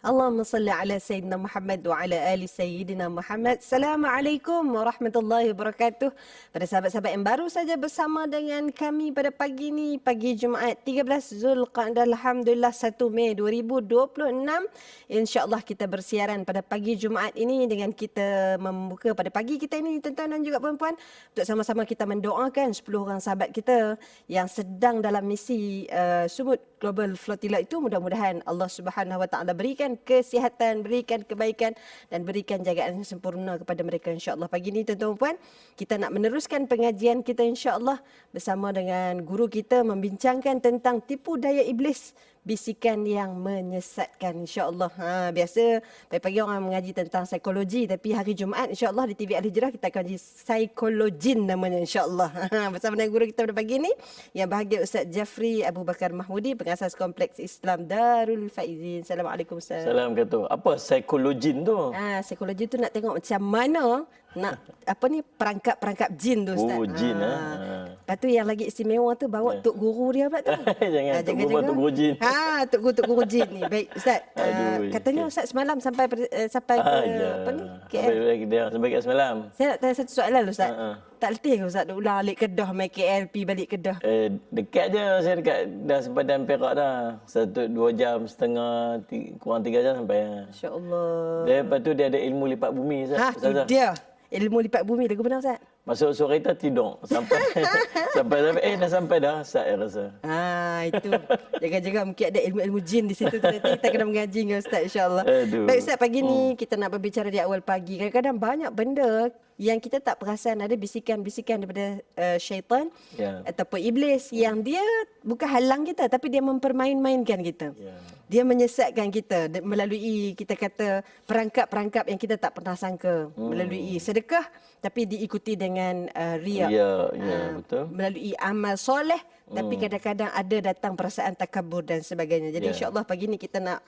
Allahumma salli ala Sayyidina Muhammad wa ala ali Sayyidina Muhammad. Assalamualaikum warahmatullahi wabarakatuh. Pada sahabat-sahabat yang baru saja bersama dengan kami pada pagi ini, pagi Jumaat 13 Zulqa'dah, Alhamdulillah 1 Mei 2026. InsyaAllah kita bersiaran pada pagi Jumaat ini dengan kita membuka pada pagi kita ini, tuan-tuan dan juga puan-puan, untuk sama-sama kita mendoakan 10 orang sahabat kita yang sedang dalam misi sumut Global Flotilla itu. Mudah-mudahan Allah Subhanahu Wa Taala berikan kesihatan, berikan kebaikan dan berikan jagaan yang sempurna kepada mereka, insya-Allah. Pagi ini tuan-tuan puan, kita nak meneruskan pengajian kita insya-Allah bersama dengan guru kita membincangkan tentang tipu daya iblis, bisikan yang menyesatkan, insya-Allah. Biasa pagi-pagi orang mengaji tentang psikologi, tapi hari Jumaat insya-Allah di TV Al-Hijrah kita akan mengaji psikologin namanya, insya-Allah. Bersama dengan guru kita pada pagi ini yang bahagia Ustaz Jafri Abu Bakar Mahmudi, pengasas Kompleks Islam Darul Faizin. Assalamualaikum Ustaz. Salam kata. Apa psikologin tu? Psikologi tu nak tengok macam mana nak perangkap jin tu, Ustaz. Oh, jin Lepas tu yang lagi istimewa tu bawa tok guru dia pula tu. Jangan tok guru jin. Tok guru jin ni. Baik Ustaz. Katanya okay. Ustaz semalam sampai ke apa ni? KL. Sampai ke semalam. Saya nak tanya satu soalan Ustaz. Tak letih ke Ustaz nak ulang balik Kedah, mai KL pi balik Kedah? Dekat je, saya dekat dah sempadan Perak dah. 1-2 jam setengah, kurang 3 jam sampai. Insya-Allah. Lepas tu dia ada ilmu lipat bumi, Ustaz. Tu dia. Ilmu lipat bumi lagu benar Ustaz. Masuk suara kita tidur sampai dah sampai dah saya rasa. Itu. Jaga-jaga mungkin ada ilmu-ilmu jin di situ. Nanti kita kena mengaji dengan Ustaz, insya-Allah. Baik Ustaz, pagi ni kita nak berbicara di awal pagi. Kadang-kadang banyak benda yang kita tak perasan, ada bisikan-bisikan daripada syaitan ataupun iblis yang dia bukan halang kita tapi dia mempermain-mainkan kita. Dia menyesatkan kita melalui, kita kata, perangkap-perangkap yang kita tak pernah sangka. Melalui sedekah tapi diikuti dengan riya. Betul. Melalui amal soleh tapi kadang-kadang ada datang perasaan takabur dan sebagainya. Jadi insya-Allah pagi ni kita nak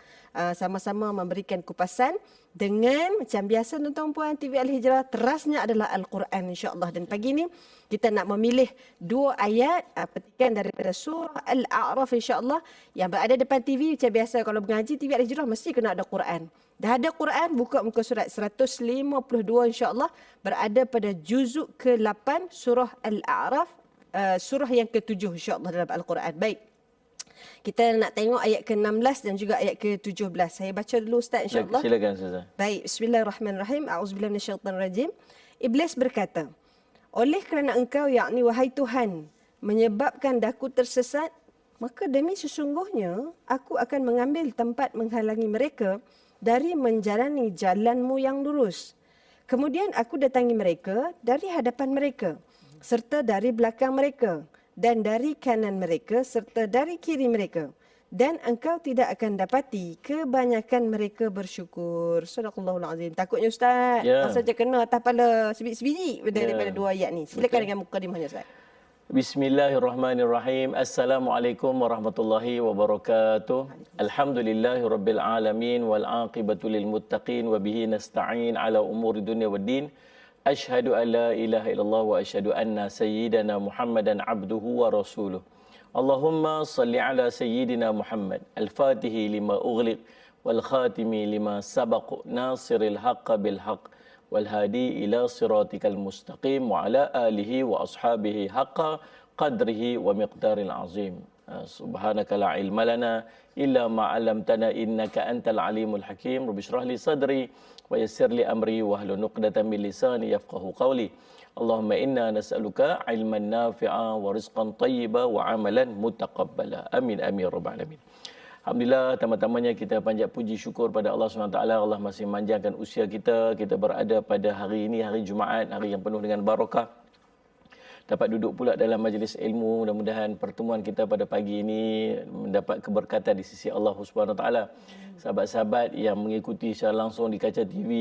sama-sama memberikan kupasan dengan macam biasa tuan-tuan puan TV Al-Hijrah, terasnya adalah Al-Quran, insya-Allah. Dan pagi ni kita nak memilih 2 ayat petikan daripada surah Al-A'raf, insya-Allah, yang berada depan TV. Macam biasa kalau mengaji TV Al-Hijrah mesti kena ada Quran. Dah ada Quran, buka muka surat 152, insya-Allah, berada pada juzuk ke-8 surah Al-A'raf, surah yang ke-7, insya-Allah, dalam Al-Quran. Baik. Kita nak tengok ayat ke-16 dan juga ayat ke-17. Saya baca dulu Ustaz, insya-Allah. Silakan Ustaz. Baik, bismillahirrahmanirrahim. A'udzubillahi minasyaitanirrajim. Iblis berkata, oleh kerana engkau, yakni wahai Tuhan, menyebabkan daku tersesat, maka demi sesungguhnya aku akan mengambil tempat menghalangi mereka dari menjalani jalanmu yang lurus. Kemudian aku datangi mereka dari hadapan mereka, serta dari belakang mereka, dan dari kanan mereka serta dari kiri mereka. Dan engkau tidak akan dapati kebanyakan mereka bersyukur. Sadaqallahul azim. Takutnya Ustaz, saja kena atas kepala sebiji daripada 2 ayat ni. Silakan dengan mukadimahnya Ustaz. Bismillahirrahmanirrahim. Assalamualaikum warahmatullahi wabarakatuh. Alhamdulillahi rabbil alamin wal aqibatu lil muttaqin wa bihi nasta'in ala umuri dunya waddin. Ashhadu an la ilaha illallah wa ashhadu anna sayyidana Muhammadan abduhu wa rasuluh. Allahumma salli ala sayyidina Muhammad al-fatihi lima ughliq wal khatimi lima sabaq nasiril haqqa bil haqq wal hadi ila siratikal mustaqim wa ala alihi wa ashabihi haqqa qadrihi wa miqdaril azim. Subhanaka la ilma lana illa ma 'allamtana innaka antal alimul hakim. Rabbi shrah li sadri wa yassir li amri wahlul 'uqdatam min lisani yafqahu qawli. Allahumma inna nas'aluka ilman nafi'a wa rizqan thayyiba wa amalan mutaqabbala. Amin amin rabbal alamin. Alhamdulillah, pertama-tamanya kita panjat puji syukur pada Allah SWT. Allah masih manjangkan usia kita. Kita berada pada hari ini, hari Jumaat, hari yang penuh dengan barakah. Dapat duduk pula dalam majlis ilmu. Mudah-mudahan pertemuan kita pada pagi ini mendapat keberkatan di sisi Allah SWT. Sahabat-sahabat yang mengikuti secara langsung di kaca TV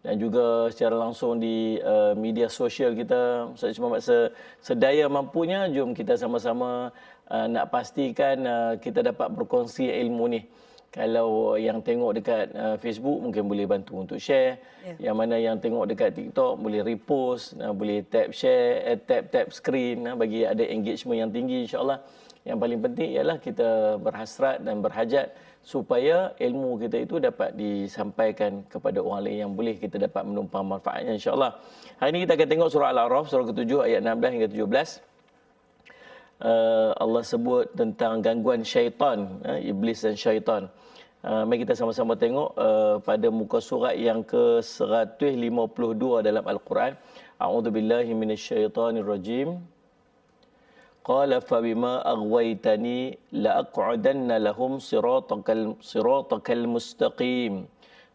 dan juga secara langsung di media sosial kita, cuma sedaya mampunya, jom kita sama-sama nak pastikan kita dapat berkongsi ilmu ni. Kalau yang tengok dekat Facebook mungkin boleh bantu untuk share. Yang mana yang tengok dekat TikTok boleh repost, boleh tap share, tap screen bagi ada engagement yang tinggi insya-Allah. Yang paling penting ialah kita berhasrat dan berhajat supaya ilmu kita itu dapat disampaikan kepada orang lain yang boleh kita dapat menumpang manfaatnya insya-Allah. Hari ini kita akan tengok surah Al-A'raf surah ke-7 ayat 16 hingga 17. Allah sebut tentang gangguan syaitan, iblis dan syaitan. Mari kita sama-sama tengok pada muka surat yang ke-152 dalam Al-Quran. A'udzubillahi minasyaitonirrajim. Qala fabima aghwaytani la'aq'udanna lahum siratakal mustaqim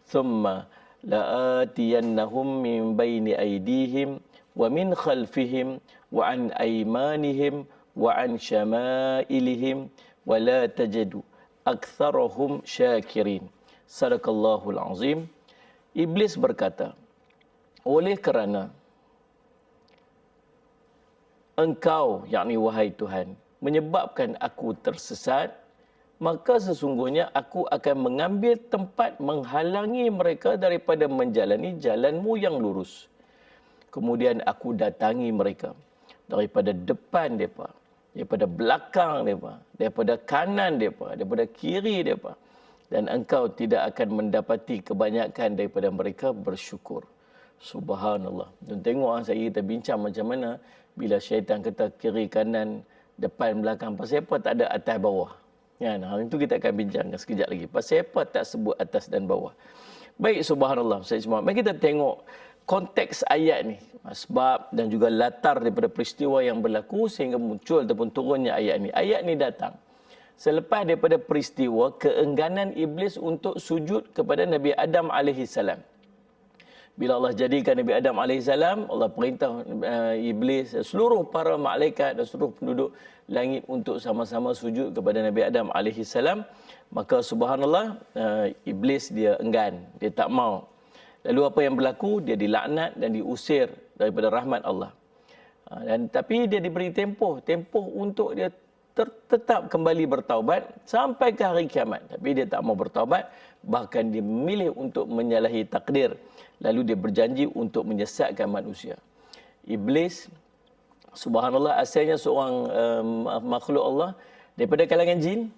thumma la'atiyannahum min bayni aydihim wa min khalfihim wa an aymanihim wa an syama'ilihim wa la tajidu aktsarahum syakirin. Sadaqallahul azim. Iblis berkata, oleh kerana engkau, yakni wahai Tuhan, menyebabkan aku tersesat, maka sesungguhnya aku akan mengambil tempat menghalangi mereka daripada menjalani jalanmu yang lurus. Kemudian aku datangi mereka daripada depan mereka, daripada belakang mereka, daripada kanan mereka, daripada kiri mereka. Dan engkau tidak akan mendapati kebanyakan daripada mereka bersyukur. Subhanallah. Dan tengok saya kita bincang macam mana bila syaitan kata kiri, kanan, depan, belakang. Pasal apa tak ada atas bawah? Kan? Hal itu kita akan bincangkan sekejap lagi. Pasal apa tak sebut atas dan bawah? Baik, subhanallah. Mari kita tengok konteks ayat ni, sebab dan juga latar daripada peristiwa yang berlaku sehingga muncul ataupun turunnya ayat ni. Ayat ni datang selepas daripada peristiwa keengganan iblis untuk sujud kepada Nabi Adam AS. Bila Allah jadikan Nabi Adam AS, Allah perintah iblis, seluruh para malaikat dan seluruh penduduk langit untuk sama-sama sujud kepada Nabi Adam AS. Maka subhanallah, iblis dia enggan, dia tak mau. Lalu apa yang berlaku? Dia dilaknat dan diusir daripada rahmat Allah. Tapi dia diberi tempoh untuk dia tetap kembali bertaubat sampai ke hari kiamat. Tapi dia tak mau bertaubat, bahkan dia memilih untuk menyalahi takdir. Lalu dia berjanji untuk menyesatkan manusia. Iblis, subhanallah, asalnya seorang makhluk Allah daripada kalangan jin,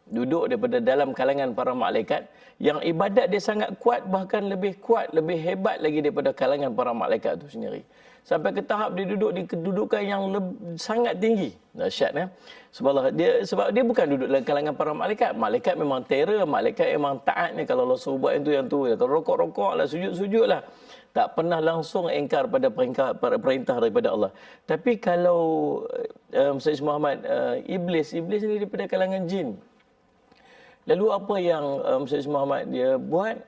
duduk daripada dalam kalangan para malaikat, yang ibadat dia sangat kuat, bahkan lebih kuat, lebih hebat lagi daripada kalangan para malaikat itu sendiri. Sampai ke tahap dia duduk di kedudukan yang sangat tinggi. Dahsyat, Subhanallah. Sebab dia bukan duduk dalam kalangan para malaikat. Malaikat memang terror, malaikat memang taatnya kalau Allah suruh buat itu yang tu. Kalau rokok-rokok lah, sujud-sujud lah. Tak pernah langsung engkar pada perintah daripada Allah. Tapi kalau Sayyid Muhammad, iblis ni daripada kalangan jin. Lalu apa yang Sayyid Muhammad dia buat?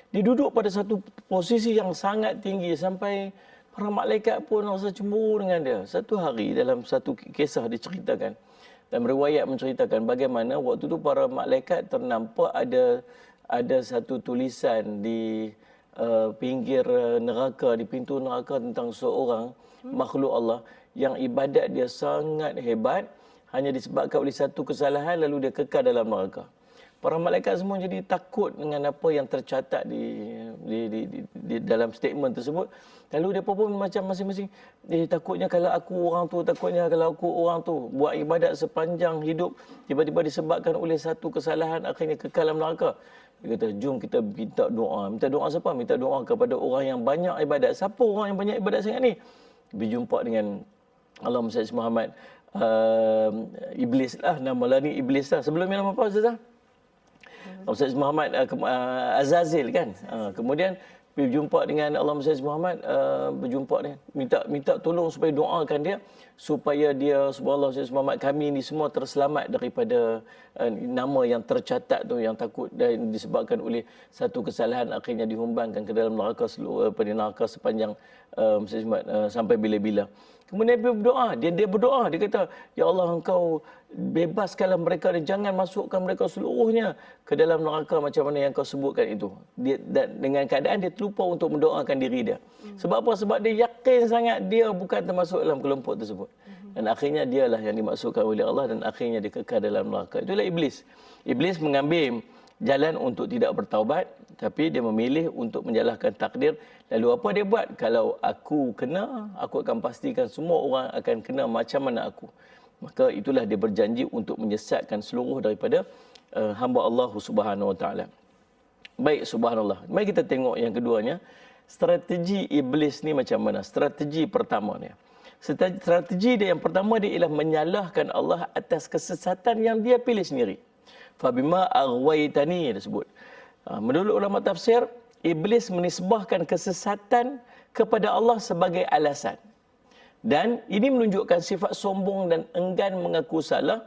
Dia duduk pada satu posisi yang sangat tinggi sampai para malaikat pun rasa cemburu dengan dia. Satu hari dalam satu kisah diceritakan, dan riwayat menceritakan bagaimana waktu itu para malaikat ternampak ada satu tulisan di pinggir neraka, di pintu neraka tentang seorang makhluk Allah yang ibadat dia sangat hebat, hanya disebabkan oleh satu kesalahan lalu dia kekal dalam neraka. Para malaikat semua jadi takut dengan apa yang tercatat di dalam statement tersebut. Lalu mereka pun macam masing-masing, takutnya kalau aku orang tu buat ibadat sepanjang hidup, tiba-tiba disebabkan oleh satu kesalahan akhirnya kekal dalam neraka. Dia kata, jom kita minta doa. Minta doa siapa? Minta doa kepada orang yang banyak ibadat. Siapa orang yang banyak ibadat sangat ni? Berjumpa dengan Allah Muhammad, iblis lah, nama lah ni iblis lah. Sebelum ni nama apa Ustazah? Ustaz Muhammad Azazil kan. Kemudian berjumpa dengan Allah Muhammad, berjumpa dia, minta tolong supaya doakan dia supaya dia, subhanallah, Ustaz Muhammad, kami ni semua terselamat daripada nama yang tercatat tu yang takut dan disebabkan oleh satu kesalahan akhirnya dihumbangkan ke dalam neraka sepanjang sampai bila-bila. Kemudian dia berdoa, dia berdoa, dia kata, ya Allah, engkau bebaskanlah mereka dan jangan masukkan mereka seluruhnya ke dalam neraka macam mana yang kau sebutkan itu. Dan dengan keadaan dia terlupa untuk mendoakan diri dia. Sebab apa? Sebab dia yakin sangat dia bukan termasuk dalam kelompok tersebut. Dan akhirnya dialah yang dimaksudkan oleh Allah dan akhirnya dia kekal dalam neraka. Itulah iblis. Iblis mengambil jalan untuk tidak bertaubat, tapi dia memilih untuk menyalahkan takdir. Lalu apa dia buat? Kalau aku kena, aku akan pastikan semua orang akan kena macam mana aku. Maka itulah dia berjanji untuk menyesatkan seluruh daripada hamba Allah Subhanahu Wa Taala. Baik, subhanallah. Mari kita tengok yang keduanya. Strategi iblis ni macam mana? Strategi pertama ni. Strategi dia yang pertama dia ialah menyalahkan Allah atas kesesatan yang dia pilih sendiri. Fabima aghwaytani disebut. Menurut ulama tafsir, iblis menisbahkan kesesatan kepada Allah sebagai alasan. Dan ini menunjukkan sifat sombong dan enggan mengaku salah.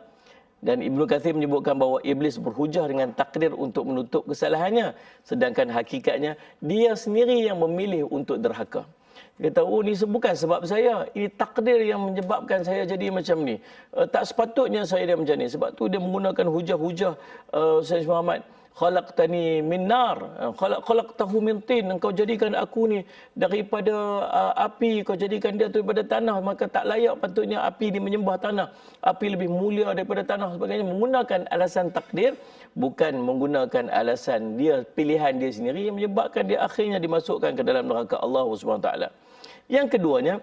Dan Ibnu Katsir menyebutkan bahawa iblis berhujah dengan takdir untuk menutup kesalahannya. Sedangkan hakikatnya, dia sendiri yang memilih untuk derhaka. Dia kata, oh ni bukan sebab saya. Ini takdir yang menyebabkan saya jadi macam ni. Tak sepatutnya saya dia macam ni. Sebab tu dia menggunakan hujah-hujah Sayyid Muhammad. Khalaqtani min nar, khalaqtahu min tin. Engkau jadikan aku ni daripada api, kau jadikan dia daripada tanah, maka tak layak patutnya api ni menyembah tanah. Api lebih mulia daripada tanah sebagainya. Menggunakan alasan takdir, bukan menggunakan alasan dia, pilihan dia sendiri yang menyebabkan dia akhirnya dimasukkan ke dalam neraka Allah SWT. Yang keduanya,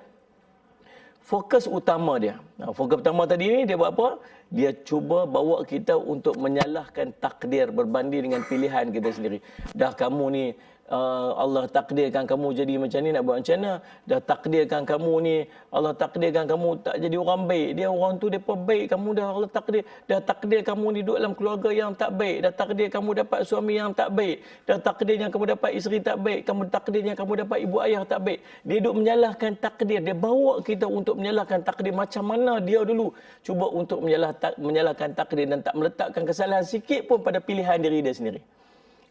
fokus utama dia. Fokus utama tadi ni dia buat apa? Dia cuba bawa kita untuk menyalahkan takdir berbanding dengan pilihan kita sendiri. Dah kamu ni Allah takdirkan kamu jadi macam ni, nak buat macam mana? Dah takdirkan kamu ni, Allah takdirkan kamu tak jadi orang baik. Dia orang tu depa baik, kamu dah Allah takdir. Dah takdir kamu ni duduk dalam keluarga yang tak baik. Dah takdir kamu dapat suami yang tak baik. Dah takdirnya kamu dapat isteri tak baik. Takdirnya kamu dapat ibu ayah tak baik. Dia duduk menyalahkan takdir. Dia bawa kita untuk menyalahkan takdir macam mana dia dulu cuba untuk menyalahkan takdir dan tak meletakkan kesalahan sikit pun pada pilihan diri dia sendiri.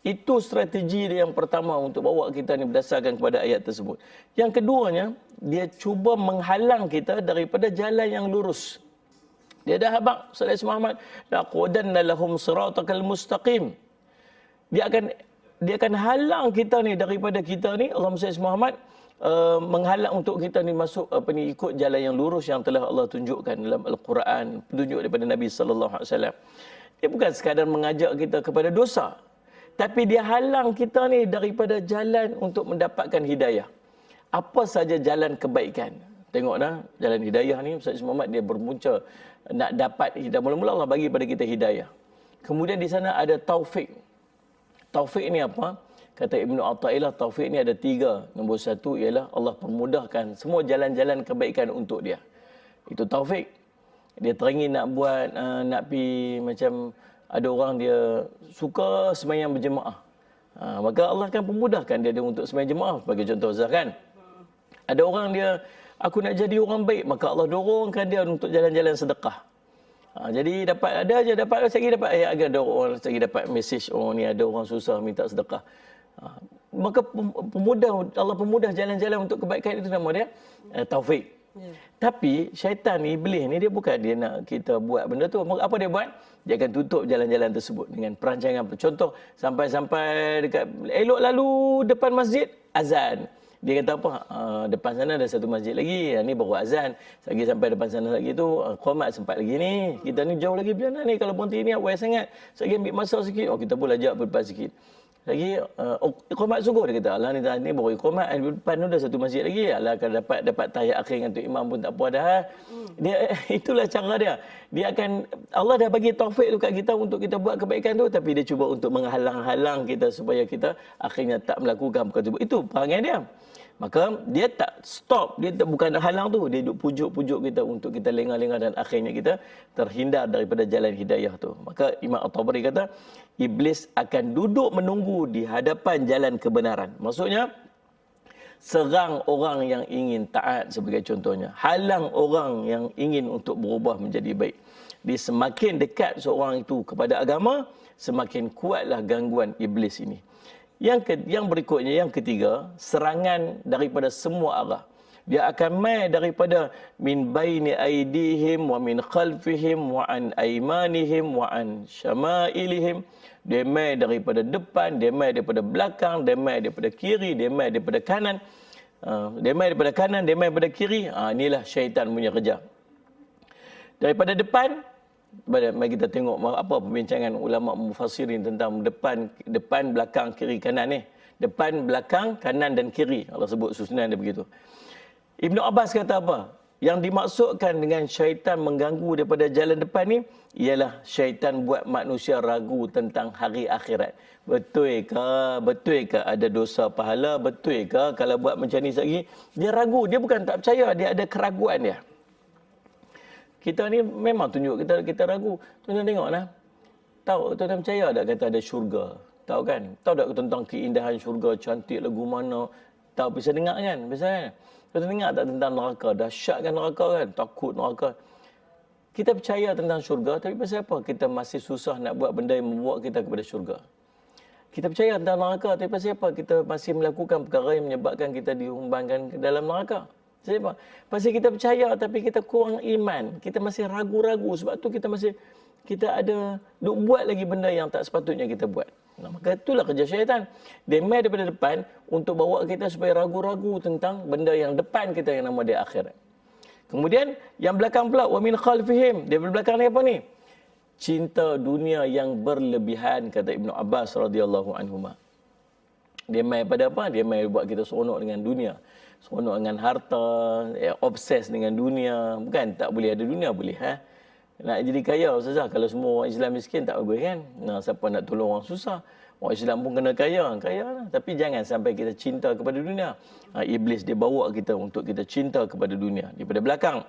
Itu strategi dia yang pertama untuk bawa kita ni berdasarkan kepada ayat tersebut. Yang keduanya, dia cuba menghalang kita daripada jalan yang lurus. Dia dah habaq Sayyid Muhammad, laqudanna lahum siratakal mustaqim. Dia akan halang kita ni daripada kita ni, Allah Sayyid Muhammad menghalang untuk kita ni masuk ikut jalan yang lurus yang telah Allah tunjukkan dalam Al-Quran, petunjuk daripada Nabi sallallahu alaihi wasallam. Dia bukan sekadar mengajak kita kepada dosa, tapi dia halang kita ni daripada jalan untuk mendapatkan hidayah. Apa saja jalan kebaikan. Tengoklah jalan hidayah ni, Ustaz Muhammad dia bermunca nak dapat hidayah. Mula-mula Allah bagi pada kita hidayah. Kemudian di sana ada taufik. Taufik ni apa? Kata Ibnu Athaillah, taufik ni ada 3. Nombor 1 ialah Allah permudahkan semua jalan-jalan kebaikan untuk dia. Itu taufik. Dia teringin nak buat, nak pergi macam ada orang dia suka sembahyang berjemaah. Maka Allah akan pemudahkan dia untuk sembahyang jemaah. Bagi contoh Zah kan. Ada orang dia, aku nak jadi orang baik. Maka Allah dorongkan dia untuk jalan-jalan sedekah. Jadi dapat lagi dapat agak ada orang lagi dapat mesej, oh ni ada orang susah minta sedekah. Maka Allah pemudah jalan-jalan untuk kebaikan, itu nama dia taufik. Yeah. Tapi syaitan ni, iblis ni, dia bukan dia nak kita buat benda tu. Apa dia buat? Dia akan tutup jalan-jalan tersebut dengan perancangan. Contoh, sampai dekat elok lalu depan masjid, azan. Dia kata apa? Depan sana ada satu masjid lagi, ni baru azan. Lagi sampai depan sana lagi tu, qomat sempat lagi ni. Kita ni jauh lagi biar ni, kalau berhenti ni awal sangat. Lagi ambil masa sikit, kita pun lajak berdepan sikit. Lagi iqamat sungguh, dia kata Allah ni baru iqamat, depan tu ada satu masjid lagi, Allah akan dapat tahiyat akhir dengan tu imam pun tak apa dah. Dia itulah cara dia. Dia akan, Allah dah bagi taufik tu kat kita untuk kita buat kebaikan tu, tapi dia cuba untuk menghalang-halang kita supaya kita akhirnya tak melakukan perkara tersebut. Itu perangai dia. Maka dia tak stop, dia bukan halang tu, dia duduk pujuk-pujuk kita untuk kita lengah-lengah dan akhirnya kita terhindar daripada jalan hidayah tu. Maka Imam At-Tabari kata, iblis akan duduk menunggu di hadapan jalan kebenaran. Maksudnya, serang orang yang ingin taat sebagai contohnya. Halang orang yang ingin untuk berubah menjadi baik. Dia semakin dekat seorang itu kepada agama, semakin kuatlah gangguan iblis ini. Yang berikutnya, yang ketiga, serangan daripada semua arah. Dia akan mai daripada min baini aidihim wa min khalfihim wa an aimanihim wa an syama'ilihim. Dia mai daripada depan, dia mai daripada belakang, dia mai daripada kiri, dia mai daripada kanan. Dia mai daripada kanan, dia mai daripada kiri. Inilah syaitan punya kerja. Daripada depan, Mari kita tengok apa perbincangan ulama mufassirin tentang depan, belakang, kiri, kanan ni. Depan, belakang, kanan dan kiri. Allah sebut susunan dia begitu. Ibnu Abbas kata apa? Yang dimaksudkan dengan syaitan mengganggu daripada jalan depan ni ialah syaitan buat manusia ragu tentang hari akhirat. Betul ke ada dosa pahala? Betul ke kalau buat macam ni lagi? Dia ragu, dia bukan tak percaya, dia ada keraguan dia. Kita ni memang tunjuk kita ragu. Tuan-tuan tengoklah. Tahu tuan-tuan percaya tak kata ada syurga? Tahu kan? Tahu tak tentang keindahan syurga, cantik lagu mana? Tahu bisa dengar kan? Bisa kan? Tuan-tuan dengar tak tentang neraka? Dahsyat kan neraka kan? Takut neraka. Kita percaya tentang syurga, tapi pasal apa kita masih susah nak buat benda yang membawa kita kepada syurga? Kita percaya tentang neraka, tapi pasal apa kita masih melakukan perkara yang menyebabkan kita diumbangkan ke dalam neraka? Pasal apa? Pasal kita percaya tapi kita kurang iman. Kita masih ragu-ragu, sebab tu kita ada duk buat lagi benda yang tak sepatutnya kita buat. Nah, maka itulah kerja syaitan. Dia main daripada depan untuk bawa kita supaya ragu-ragu tentang benda yang depan kita yang nama dia akhirat. Kemudian yang belakang pula, wa min khalfihim. Dia belakang ni apa ni? Cinta dunia yang berlebihan, kata Ibnu Abbas radhiyallahu anhuma. Dia main pada apa? Dia main buat kita seronok dengan dunia. Seronok dengan harta, obses dengan dunia. Bukan tak boleh ada dunia, boleh. Nak jadi kaya, Ustazah, kalau semua orang Islam miskin tak bagus kan? Nah, siapa nak tolong orang susah? Orang Islam pun kena kaya lah. Tapi jangan sampai kita cinta kepada dunia. Iblis dia bawa kita untuk kita cinta kepada dunia daripada belakang.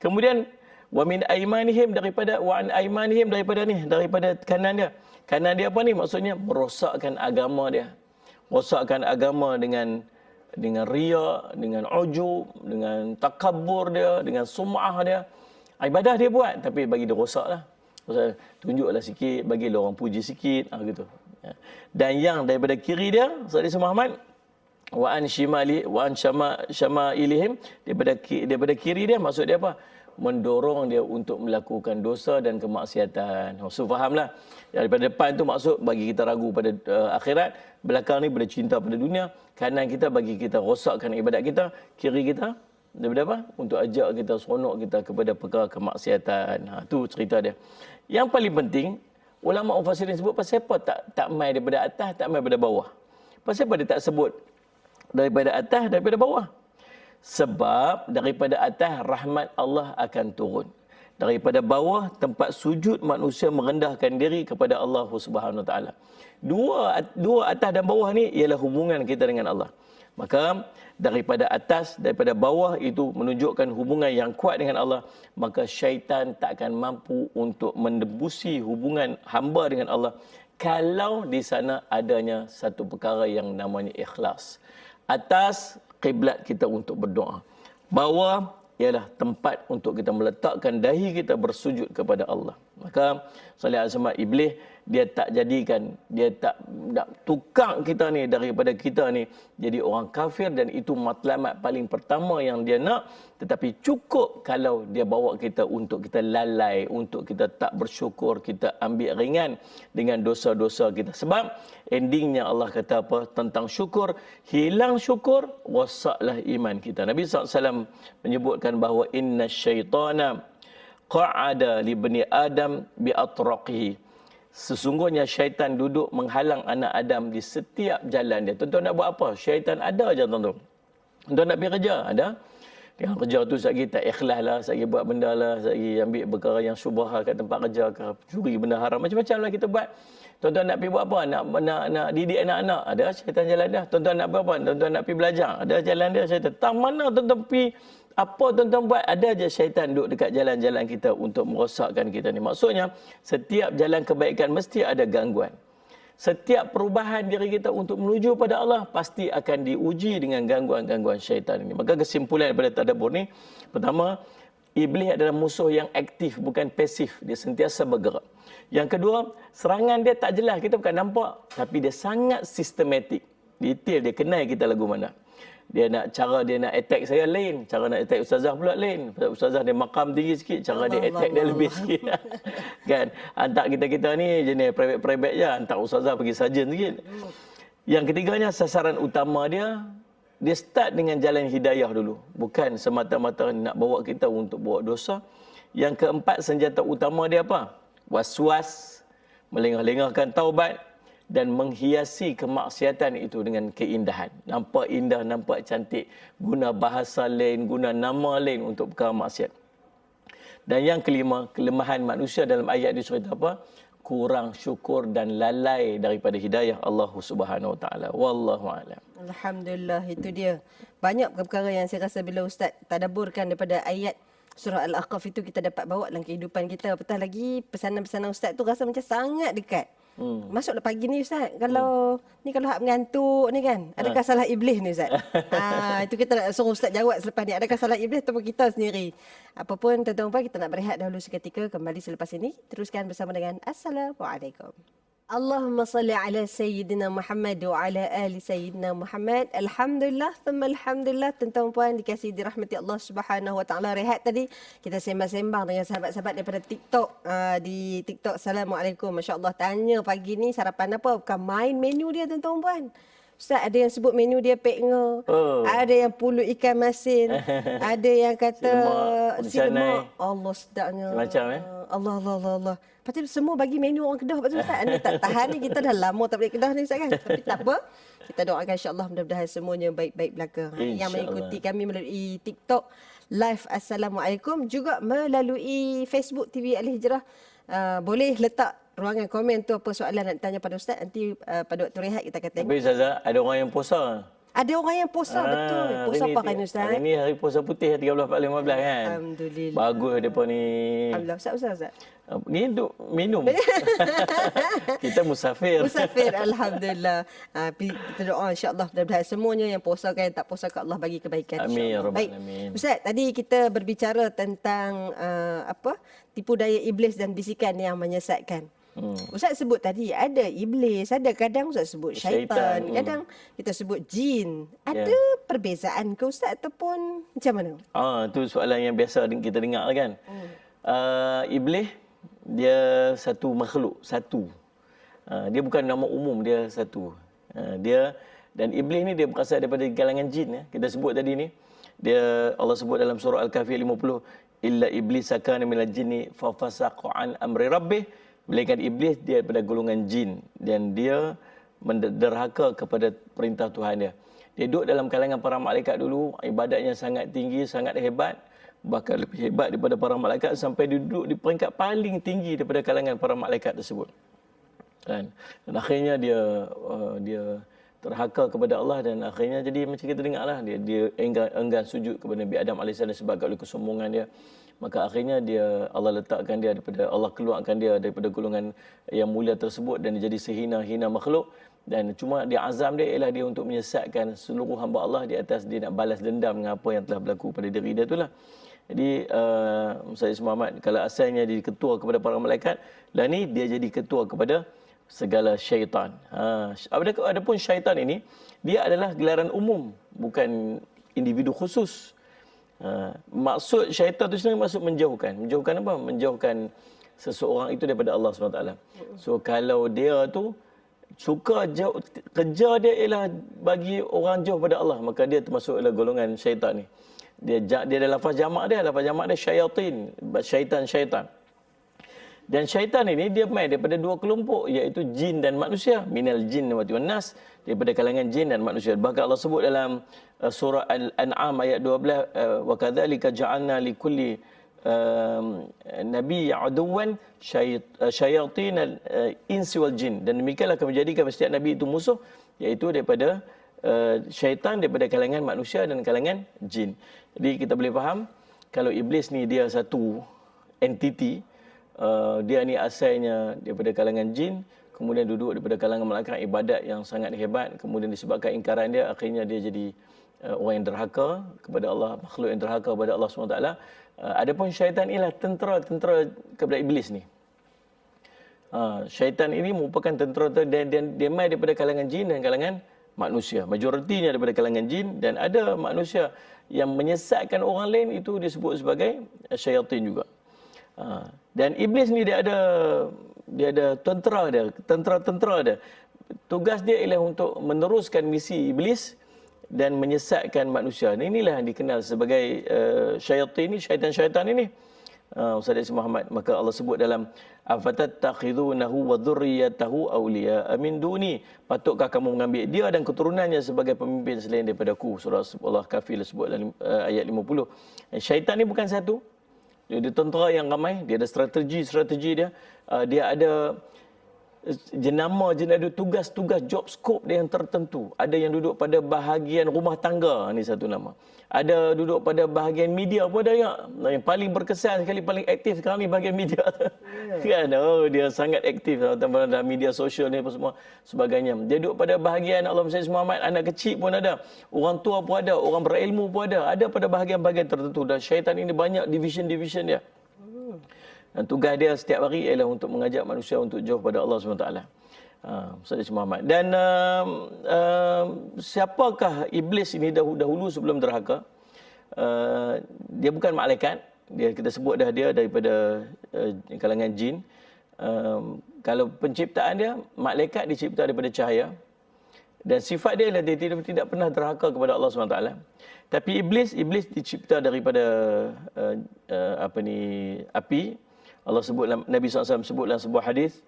Kemudian wa min aimanihim daripada kanan dia. Kanan dia apa ni? Maksudnya merosakkan agama dia. Rosakkan agama dengan riya, dengan ujub, dengan takabbur dia, dengan sum'ah dia. Ibadah dia buat tapi bagi dia rosaklah. Tunjuklah sikit, bagilah orang puji sikit, gitu. Dan yang daripada kiri dia, Ustaz Muhammad, wa an syama'ilihim, daripada kiri dia maksud dia apa? Mendorong dia untuk melakukan dosa dan kemaksiatan. So fahamlah. Daripada depan tu maksud bagi kita ragu pada akhirat, belakang ni pada cinta pada dunia, kanan kita bagi kita rosakkan ibadat kita, kiri kita daripada apa? Untuk ajak kita seronok kita kepada perkara kemaksiatan. Tu cerita dia. Yang paling penting, ulama mufassirin sebut pasal apa tak mai daripada atas, tak mai daripada bawah. Pasal apa dia tak sebut daripada atas, daripada bawah? Sebab daripada atas rahmat Allah akan turun. Daripada bawah tempat sujud manusia merendahkan diri kepada Allah Subhanahu Wa Taala. Dua atas dan bawah ni ialah hubungan kita dengan Allah. Maka daripada atas, daripada bawah itu menunjukkan hubungan yang kuat dengan Allah. Maka syaitan tak akan mampu untuk mendebusi hubungan hamba dengan Allah kalau di sana adanya satu perkara yang namanya ikhlas. Atas, kiblat kita untuk berdoa. Bawah ialah tempat untuk kita meletakkan dahi kita bersujud kepada Allah. Maka salih azmat iblis dia tak jadikan, dia tak tukar kita ni daripada kita ni jadi orang kafir, dan itu matlamat paling pertama yang dia nak. Tetapi cukup kalau dia bawa kita untuk kita lalai, untuk kita tak bersyukur, kita ambil ringan dengan dosa-dosa kita. Sebab endingnya Allah kata apa tentang syukur? Hilang syukur, wasaklah iman kita. Nabi SAW menyebutkan bahawa inna syaitana qa'ada li bani Adam bi atraqihi. Sesungguhnya syaitan duduk menghalang anak Adam di setiap jalan dia. Tuan-tuan nak buat apa? Syaitan ada je tuan-tuan. Tuan-tuan nak pergi kerja? Ada. Yang kerja tu sekali tak ikhlas lah, sekali buat benda lah, sekali ambil perkara yang syubhah kat tempat kerja ke, curi benda haram, macam-macam lah kita buat. Tuan-tuan nak pergi buat apa? Nak didik anak-anak? Ada syaitan jalan dia. Tuan-tuan nak buat apa? Tuan-tuan nak pergi belajar? Ada jalan dia syaitan. Tak mana tuan-tuan pergi, apa tuan-tuan buat, ada je syaitan duduk dekat jalan-jalan kita untuk merosakkan kita ni. Maksudnya, setiap jalan kebaikan mesti ada gangguan. Setiap perubahan diri kita untuk menuju pada Allah pasti akan diuji dengan gangguan-gangguan syaitan ini. Maka kesimpulan daripada tadabbur ni, pertama, iblis adalah musuh yang aktif, bukan pasif. Dia sentiasa bergerak. Yang kedua, serangan dia tak jelas, kita bukan nampak, tapi dia sangat sistematik. Detail dia kenal kita lagu mana. Cara dia nak attack saya lain, cara nak attack ustazah pula lain. Ustazah dia makam tinggi sikit, cara dia attack dia lebih sikit. Kan? Hantar kita ni jenis private je, hantar ustazah pergi sarjan sikit. Yang ketiganya, sasaran utama dia dia start dengan jalan hidayah dulu. Bukan semata-mata nak bawa kita untuk buat dosa. Yang keempat, senjata utama dia apa? Was-was, melengah-lengahkan taubat dan menghiasi kemaksiatan itu dengan keindahan. Nampak indah, nampak cantik. Guna bahasa lain, guna nama lain untuk perkara maksiat. Dan yang kelima, kelemahan manusia dalam ayat ini cerita apa? Kurang syukur dan lalai daripada hidayah Allah Subhanahu Wa Taala. Wallahu a'lam. Alhamdulillah, itu dia. Banyak perkara yang saya rasa bila Ustaz tadaburkan daripada ayat surah Al-Ahqaf itu kita dapat bawa dalam kehidupan kita. Apatah lagi pesanan-pesanan Ustaz tu rasa macam sangat dekat. Masuklah pagi ni Ustaz. Kalau ni kalau hak mengantuk ni kan, adakah salah iblis ni Ustaz? Itu kita nak suruh Ustaz jawab selepas ni. Adakah salah iblis ataupun kita sendiri? Apapun tuan-tuan, kita nak berehat dahulu seketika. Kembali selepas ini. Teruskan bersama dengan Assalamualaikum. Allahumma salli ala Sayyidina Muhammad wa ala ali Sayyidina Muhammad. Alhamdulillah, thumma alhamdulillah. Tuan-tuan puan dikasihi dirahmati Allah Subhanahu Wa Taala. Rehat tadi kita sembang-sembang dengan sahabat-sahabat daripada TikTok. Di TikTok, Assalamualaikum. Masya Allah, tanya pagi ni sarapan apa? Bukan main menu dia tuan-tuan puan. Ustaz, ada yang sebut menu dia peknga. Ada yang pulut ikan masin. Ada yang kata silemak. Allah, sedapnya. Macam Allah. Lepas tu semua bagi menu orang Kedah. Lepas tu Ustaz, anda tak tahan ni. Kita dah lama tak balik Kedah ni Ustaz kan. Tapi tak apa. Kita doakan insya-Allah mudah-mudahan semuanya baik-baik belaka. Yang mengikuti kami melalui TikTok live Assalamualaikum. Juga melalui Facebook TV Al-Hijrah. Boleh letak ruangan komen tu apa soalan nak tanya pada Ustaz. Nanti pada waktu rehat kita akan tengok. Tapi Ustazah, ada orang yang puasa. Ada orang yang puasa, betul. Puasa apa kan Ustaz? Hari ni hari puasa putih 13, 14, 15 kan. Alhamdulillah. Bagus mereka ni. Alhamdulillah. Ustaz. Ni untuk minum. Kita musafir. Musafir, Alhamdulillah. Kita doa insya-Allah mudah-mudahan semuanya yang puasa kan, tak puasa, Allah bagi kebaikan. Amin ya rabbal Baik. alamin. Ustaz, tadi kita berbicara tentang tipu daya iblis dan bisikan yang menyesatkan. Ustaz sebut tadi ada iblis, ada kadang Ustaz sebut syaitan, kadang kita sebut jin. Ada perbezaan ke Ustaz ataupun macam mana? Tu soalan yang biasa kita dengar kan. Iblis dia satu makhluk, satu. Dia bukan nama umum, dia satu. Dia dan iblis ni dia berasal daripada kalangan jin. Kita sebut tadi ni. Dia Allah sebut dalam surah Al-Kahfi 50, illa iblis kana minal jinni fa fasaqa an amri rabbih. Melainkan iblis dia daripada golongan jin dan dia derhaka kepada perintah Tuhan dia. Dia duduk dalam kalangan para malaikat dulu, ibadatnya sangat tinggi, sangat hebat, bahkan lebih hebat daripada para malaikat sampai dia duduk di peringkat paling tinggi daripada kalangan para malaikat tersebut. Dan akhirnya dia terhaka kepada Allah dan akhirnya jadi macam kita dengarlah dia enggan sujud kepada Nabi Adam AS sebab kesombongan dia. Maka akhirnya Allah letakkan dia Allah keluarkan dia daripada golongan yang mulia tersebut dan dia jadi sehina-hina makhluk, dan cuma dia azam dia ialah dia untuk menyesatkan seluruh hamba Allah di atas dia nak balas dendam dengan apa yang telah berlaku pada diri dia itulah. Jadi Ustaz Muhammad kalau asalnya dia ketua kepada para malaikat, lah ni dia jadi ketua kepada segala syaitan. Adapun syaitan ini dia adalah gelaran umum, bukan individu khusus. Maksud syaitan itu sebenarnya maksud menjauhkan apa? Menjauhkan seseorang itu daripada Allah SWT. So kalau dia tu suka kerja dia ialah bagi orang jauh pada Allah, maka dia termasuk dalam golongan syaitan ni. Dia ada lafaz jamak dia syayatin, syaitan. Dan syaitan ini dia main daripada dua kelompok, iaitu jin dan manusia. Minal jin wa nas, daripada kalangan jin dan manusia. Bahkan Allah sebut dalam surah Al-An'am ayat 12, wa kadzalika ja'alna likulli nabi aduwan syayatin al-insi wal jin. Dan demikianlah kami jadikan setiap nabi itu musuh, iaitu daripada syaitan, daripada kalangan manusia dan kalangan jin. Jadi kita boleh faham kalau iblis ni dia satu entiti. Dia ni asalnya daripada kalangan jin, kemudian duduk daripada kalangan malaikat, ibadat yang sangat hebat, kemudian disebabkan ingkaran dia, akhirnya dia jadi orang yang derhaka kepada Allah, makhluk yang derhaka kepada Allah SWT. Adapun syaitan ialah tentera kepada iblis ni. Syaitan ini merupakan tentera dan dia mai daripada kalangan jin dan kalangan manusia. Majoritinya daripada kalangan jin, dan ada manusia yang menyesatkan orang lain, itu disebut sebagai syaitan juga. Dan iblis ni dia ada tentera dia. Tugas dia ialah untuk meneruskan misi iblis dan menyesatkan manusia. Inilah yang dikenal sebagai syaitan ini. Ustaz Yasir Muhammad, maka Allah sebut dalam afatattakhidunahu wa dhurriyyatahu awliya min duni, patutkah kamu mengambil dia dan keturunannya sebagai pemimpin selain daripada aku. Surah Allah Kafir sebut dalam ayat 50. Syaitan ni bukan satu, dia tentera yang ramai, dia ada strategi dia, dia ada jenama, ada tugas-tugas job scope dia yang tertentu. Ada yang duduk pada bahagian rumah tangga, ni satu nama. Ada duduk pada bahagian media pun ada yang paling berkesan sekali, paling aktif sekarang ni bahagian media. Kan? Dia sangat aktif dalam media sosial ni apa semua sebagainya. Dia duduk pada bahagian Allah Muhammad Muhammad, anak kecil pun ada, orang tua pun ada, orang berilmu pun ada pada bahagian-bahagian tertentu. Dan syaitan ini banyak division dia. Dan tugas dia setiap hari ialah untuk mengajak manusia untuk jauh pada Allah SWT. Ustaz Yasir Muhammad. Dan siapakah iblis ini dahulu sebelum derhaka? Dia bukan malaikat. Kita sebut dah dia daripada kalangan jin. Kalau penciptaan dia, malaikat dicipta daripada cahaya. Dan sifat dia ialah dia tidak pernah derhaka kepada Allah SWT. Tapi iblis dicipta daripada api. Allah sebut, Nabi SAW sebut dalam sebuah hadis,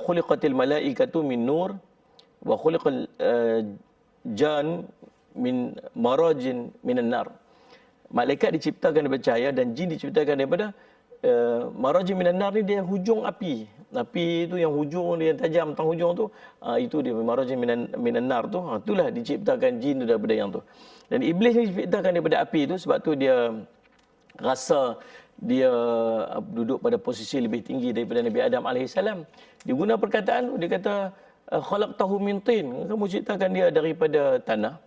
khuliqatil malaikatu min nur wa khuliqal jan min marajin minan nar. Malaikat diciptakan daripada cahaya dan jin diciptakan daripada marajin minan nar ni dia hujung api. Api itu yang hujung dia yang tajam tang hujung tu, itu dia marajin minan nar tu. Itulah diciptakan jin daripada yang tu. Dan iblis ni diciptakan daripada api tu sebab tu dia rasa dia duduk pada posisi lebih tinggi daripada Nabi Adam AS. Dia guna perkataan, dia kata, khalaqtahu min tin. Kamu ciptakan dia daripada tanah.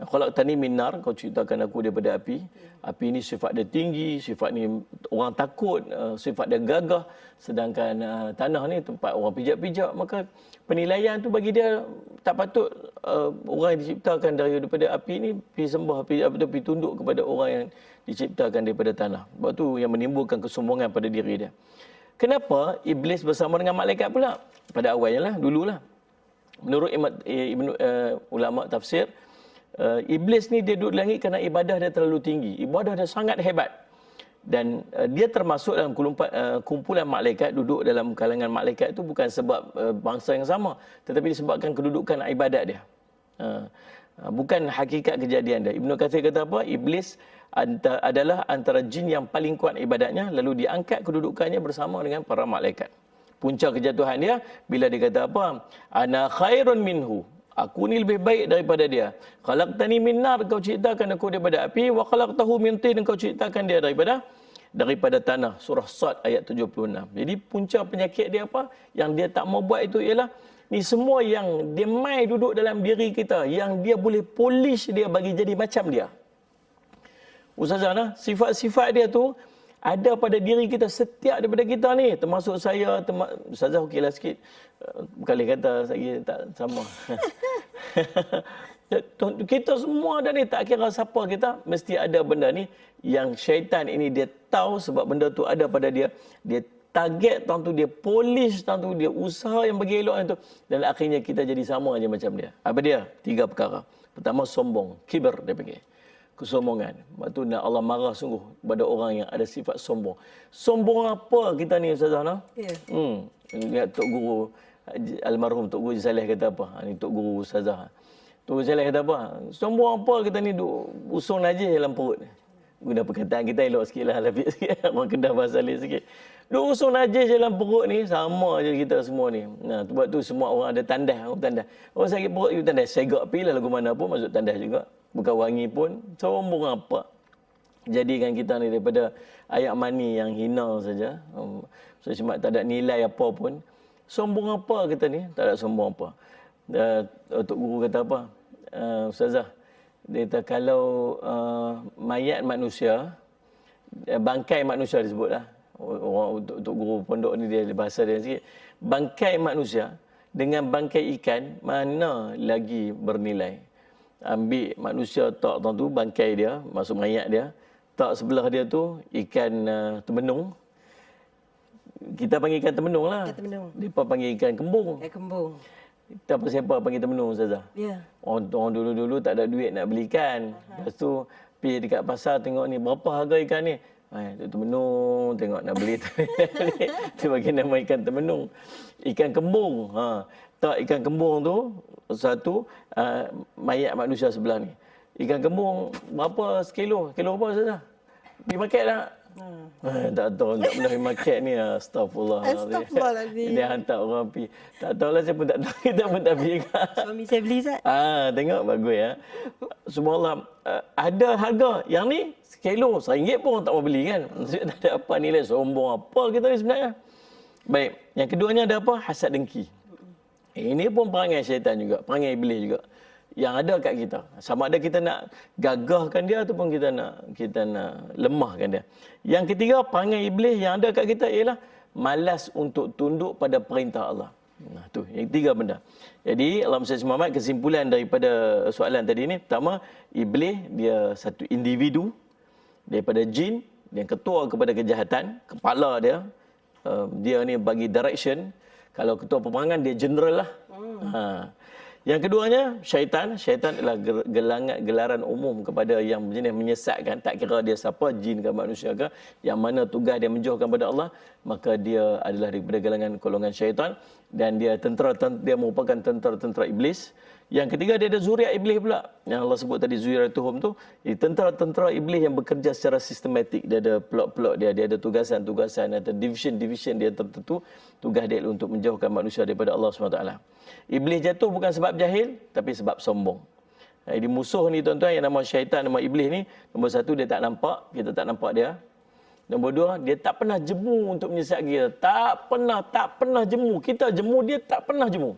Khalaqtani min nar. Kau ciptakan aku daripada api. Api ini sifat dia tinggi, sifat ni orang takut, sifat dia gagah. Sedangkan tanah ni tempat orang pijak-pijak. Maka penilaian tu bagi dia tak patut orang yang diciptakan daripada api ni pergi sembah, pergi tunduk kepada orang yang diciptakan daripada tanah. Sebab tu yang menimbulkan kesombongan pada diri dia. Kenapa iblis bersama dengan malaikat pula? Pada awalnya lah, dululah. Menurut ulama tafsir, iblis ni dia duduk di langit kerana ibadah dia terlalu tinggi. Ibadah dia sangat hebat. Dan dia termasuk dalam kumpulan malaikat, duduk dalam kalangan malaikat itu bukan sebab bangsa yang sama, tetapi disebabkan kedudukan ibadat dia. Bukan hakikat kejadian dia. Ibnu Katsir kata apa? Iblis adalah antara jin yang paling kuat ibadatnya, lalu diangkat kedudukannya bersama dengan para malaikat. Puncak kejatuhan dia bila dia kata apa? Ana khairun minhu. Aku ni lebih baik daripada dia. Khalaqtani min nar, kau ciptakan aku daripada api, wa khalaqtahu min tin, kau ciptakan dia daripada tanah. Surah Sad ayat 76. Jadi punca penyakit dia apa? Yang dia tak mau buat itu ialah ni semua yang dia mai duduk dalam diri kita, yang dia boleh polish dia bagi jadi macam dia. Ustazah, sifat-sifat dia tu ada pada diri kita, setiap daripada kita ni, termasuk saya, Ustazah okeylah sikit. Kali kata saya tak sama. Kita semua ada ni, tak kira siapa kita, mesti ada benda ni yang syaitan ini dia tahu sebab benda tu ada pada dia. Dia target tentu, dia polish tentu, dia usaha yang bagi elok itu, dan akhirnya kita jadi sama aja macam dia. Apa dia? 3 perkara. Pertama, sombong, kibir dia panggil. Kesombongan. Sebab tu Allah marah sungguh kepada orang yang ada sifat sombong. Sombong apa kita ni, Ustazah? Ya. Lihat Tok Guru, almarhum Tok Guru Saleh kata apa? Ni Tok Guru Ustazah. Tok Guru Saleh kata apa? Sombong apa kita ni, usung najis dalam perut. Guna perkataan kita elok sikit lah, lapik sikit. Orang Kedah bahasa lain sikit. Usung najis dalam perut ni, sama je kita semua ni. Nah, sebab tu semua orang ada tandas. Orang sakit perut, itu tandas. Segak pilih lagu mana pun masuk tandas juga. Bukan wangi pun, sombong apa. Jadikan kita ni daripada ayat mani yang hina saja. Cuma tak ada nilai apa pun. Sombong apa kita ni? Tak ada sombong apa. Tok Guru kata apa? Ustazah, dia kata kalau mayat manusia, bangkai manusia disebutlah. Orang Tok Guru pondok ni dia bahasa dia sikit. Bangkai manusia dengan bangkai ikan, mana lagi bernilai? Ambil manusia tak tentu bangkai dia, masuk mayat dia, tak sebelah dia tu ikan temenung. Kita panggil ikan temenung lah. Mereka panggil ikan kembung. Kembung. tak apa siapa panggil termenung Ustazah. Ya. Orang dulu-dulu tak ada duit nak beli ikan. Lepas tu pergi dekat pasar tengok ni berapa harga ikan ni. Tu termenung, tengok nak beli. Tu bagi nama ikan termenung. Ikan kembung. Tak, ikan kembung tu satu, mayat manusia sebelah ni. Ikan kembung berapa sekilo? Kilo apa Ustazah? Pergi market tak? Tak tahu, tak pernah pergi market ni. Astagfirullahaladzim. Dia hantar orang pergi. Tak tahulah, saya pun tak tahu. Kita pun tak pergi. Suami saya beli, Ustaz. Tengok bagus ya. Semua Allah ada harga. Yang ni sekilo RM1 pun orang tak mau beli kan. Maksudnya tak ada apa nilai sombong apa kita ni sebenarnya. Baik, yang keduanya ada apa? Hasad dengki. Ini pun perangai syaitan juga, perangai iblis juga. Yang ada kat kita. Sama ada kita nak gagahkan dia ataupun kita nak lemahkan dia. Yang ketiga, perangai iblis yang ada kat kita ialah malas untuk tunduk pada perintah Allah. Tu, yang tiga benda. Jadi, Allahumma salli Muhammad, kesimpulan daripada soalan tadi ni, pertama, iblis dia satu individu daripada jin, yang ketua kepada kejahatan, kepala dia, dia ni bagi direction. Kalau ketua peperangan, dia general lah. Yang keduanya, syaitan. Syaitan adalah gelaran umum kepada yang jenis menyesatkan. Tak kira dia siapa, jin ke manusia ke. Yang mana tugas dia menjauhkan pada Allah. Maka dia adalah daripada golongan syaitan. Dan dia merupakan tentera-tentera iblis. Yang ketiga, dia ada zuriat iblis pula. Yang Allah sebut tadi, zuriatuhum tu. Jadi tentera-tentera iblis yang bekerja secara sistematik. Dia ada plot-plot dia ada tugasan-tugasan, ada division-division dia tertentu. Tugas dia untuk menjauhkan manusia daripada Allah SWT. Iblis jatuh bukan sebab jahil, tapi sebab sombong. Jadi musuh ni tuan-tuan, yang nama syaitan, nama iblis ni, nombor satu, dia tak nampak, kita tak nampak dia. Nombor dua, dia tak pernah jemu untuk menyesatkan kita. Tak pernah jemu. Kita jemu, dia tak pernah jemu.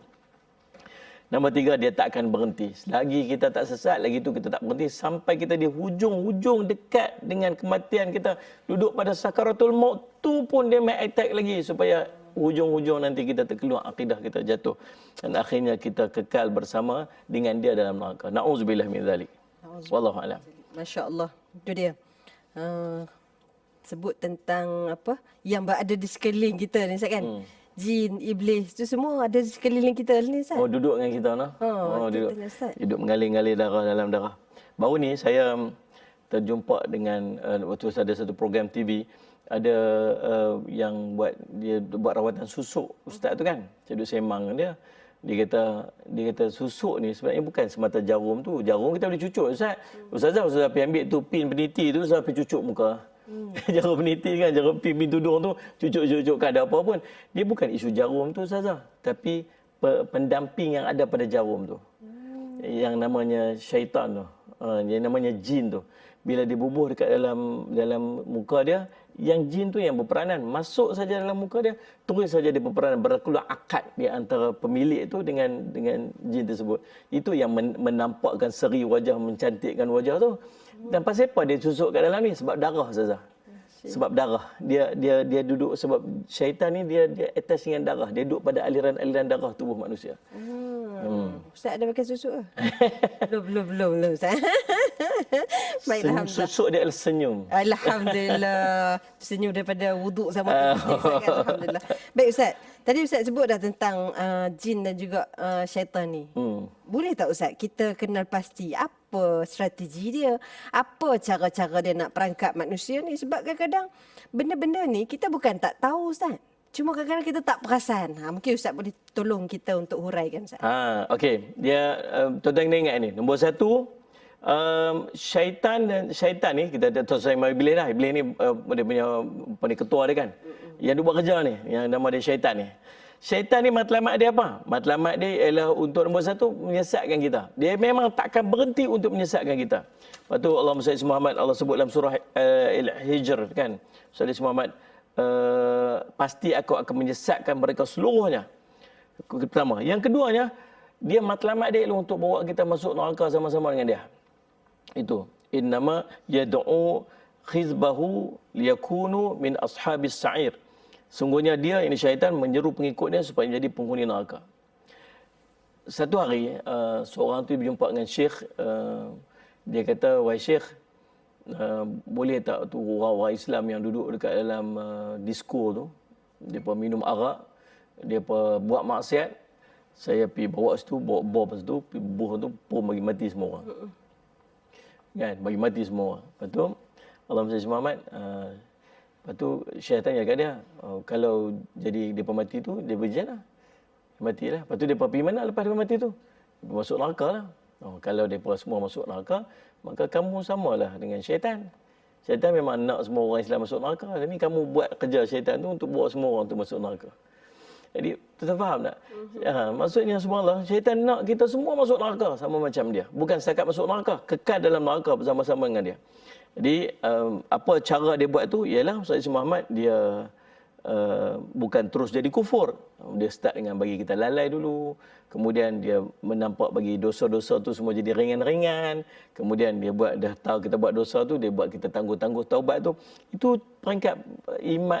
Nombor tiga, dia tak akan berhenti. Selagi kita tak sesat, lagi tu kita tak berhenti. Sampai kita di hujung-hujung dekat dengan kematian kita. Duduk pada sakaratul maut tu pun dia main attack lagi. Supaya hujung-hujung nanti kita terkeluar, akidah kita jatuh. Dan akhirnya kita kekal bersama dengan dia dalam neraka. Na'udzubillah min zalik. Wallahu a'lam. Masya Allah. Itu dia. Sebut tentang apa yang berada di sekeliling kita ni, Ustaz kan? Jin, iblis, tu semua ada di sekeliling kita ni, Ustaz. Duduk dengan kita nah. Duduk mengalir-ngalir darah dalam darah. Baru ni saya terjumpa dengan waktu ada satu program TV, ada yang buat rawatan susuk ustaz tu kan. Saya duduk semang dia. Dia kata susuk ni sebenarnya bukan semata jarum tu. Jarum kita boleh cucuk ustaz. Ustazah pergi ambil tu pin peniti tu, ustazah pergi cucuk muka. Jarum peniti kan, jarum pin tudung tu, cucuk kan, ada apa pun. Dia bukan isu jarum tu ustazah, tapi pendamping yang ada pada jarum tu. Yang namanya syaitan tu, yang namanya jin tu. Bila dia bubuh dekat dalam muka dia, yang jin tu yang berperanan. Masuk saja dalam muka dia, terus saja dia berperanan. Berkeluar akad di antara pemilik tu dengan jin tersebut. Itu yang menampakkan seri wajah, mencantikkan wajah tu. Dan pasal apa dia susuk kat dalam ni? Sebab darah saja. Sebab darah. Dia duduk, sebab syaitan ni dia attach dengan darah. Dia duduk pada aliran-aliran darah tubuh manusia. Ustaz ada pakai susuk ke? Belum Ustaz. Baiklah, susuk dia adalah senyum. Alhamdulillah. Senyum daripada wuduk sama Ustaz kan? Alhamdulillah. Baik Ustaz. Tadi Ustaz sebut dah tentang jin dan juga syaitan ni. Boleh tak Ustaz kita kenal pasti apa strategi dia? Apa cara-cara dia nak perangkap manusia ni? Sebab kadang-kadang benda-benda ni kita bukan tak tahu Ustaz. Cuma kadang-kadang kita tak perasan. Mungkin Ustaz boleh tolong kita untuk huraikan Ustaz. Okey. Dia tuan-tuan kena ingat ni. Nombor satu, syaitan ni kita ada Tuan Saya Iblis lah. Iblis ni dia punya ketua dia kan. Yang dia buat kerja ni, yang nama dia syaitan ni. Syaitan ni matlamat dia apa? Matlamat dia ialah untuk nombor satu menyesatkan kita. Dia memang takkan berhenti untuk menyesatkan kita. Lepas tu Allahumma salli Muhammad, Allah sebut dalam surah Al-Hijr kan. Salli Muhammad, pasti aku akan menyesatkan mereka seluruhnya. Pertama. Yang keduanya, dia matlamat dia ialah untuk bawa kita masuk neraka sama-sama dengan dia. Itu. Innama yad'u khizbahu liyakunu min ashabis sa'ir. Sungguhnya dia, ini syaitan, menyeru pengikutnya supaya menjadi penghuni neraka. Satu hari, seorang tu berjumpa dengan Syekh. Dia kata, wahai Syekh, boleh tak tu orang-orang Islam yang duduk dekat dalam disko tu, dia minum arak, dia buat maksiat, Saya pergi bawa situ, bawa bom situ, buh tu pun bagi mati semua orang. Kan, bagi mati semua orang. Lepas tu Allahumma salli Muhammad, lepas tu Syekh tanya kat dia, kalau jadi depa mati tu, dia berjana. Matilah. Lepas tu depa pergi mana lepas depa mati tu? Depa masuk neraka lah. Kalau depa semua masuk neraka, maka kamu samalah dengan syaitan. Syaitan memang nak semua orang Islam masuk neraka. Jadi kamu buat kerja syaitan tu untuk bawa semua orang tu masuk neraka. Jadi, tuan faham tak? Maksudnya subhanallah, syaitan nak kita semua masuk neraka sama macam dia. Bukan setakat masuk neraka, kekal dalam neraka bersama-sama dengan dia. Jadi, apa cara dia buat tu? Ialah Ustaz Muhammad, dia bukan terus jadi kufur. Dia start dengan bagi kita lalai dulu. Kemudian dia menampak bagi dosa-dosa tu semua jadi ringan-ringan. Kemudian dia buat, dah tahu kita buat dosa tu, dia buat kita tangguh-tangguh taubat tu. Itu peringkat iman,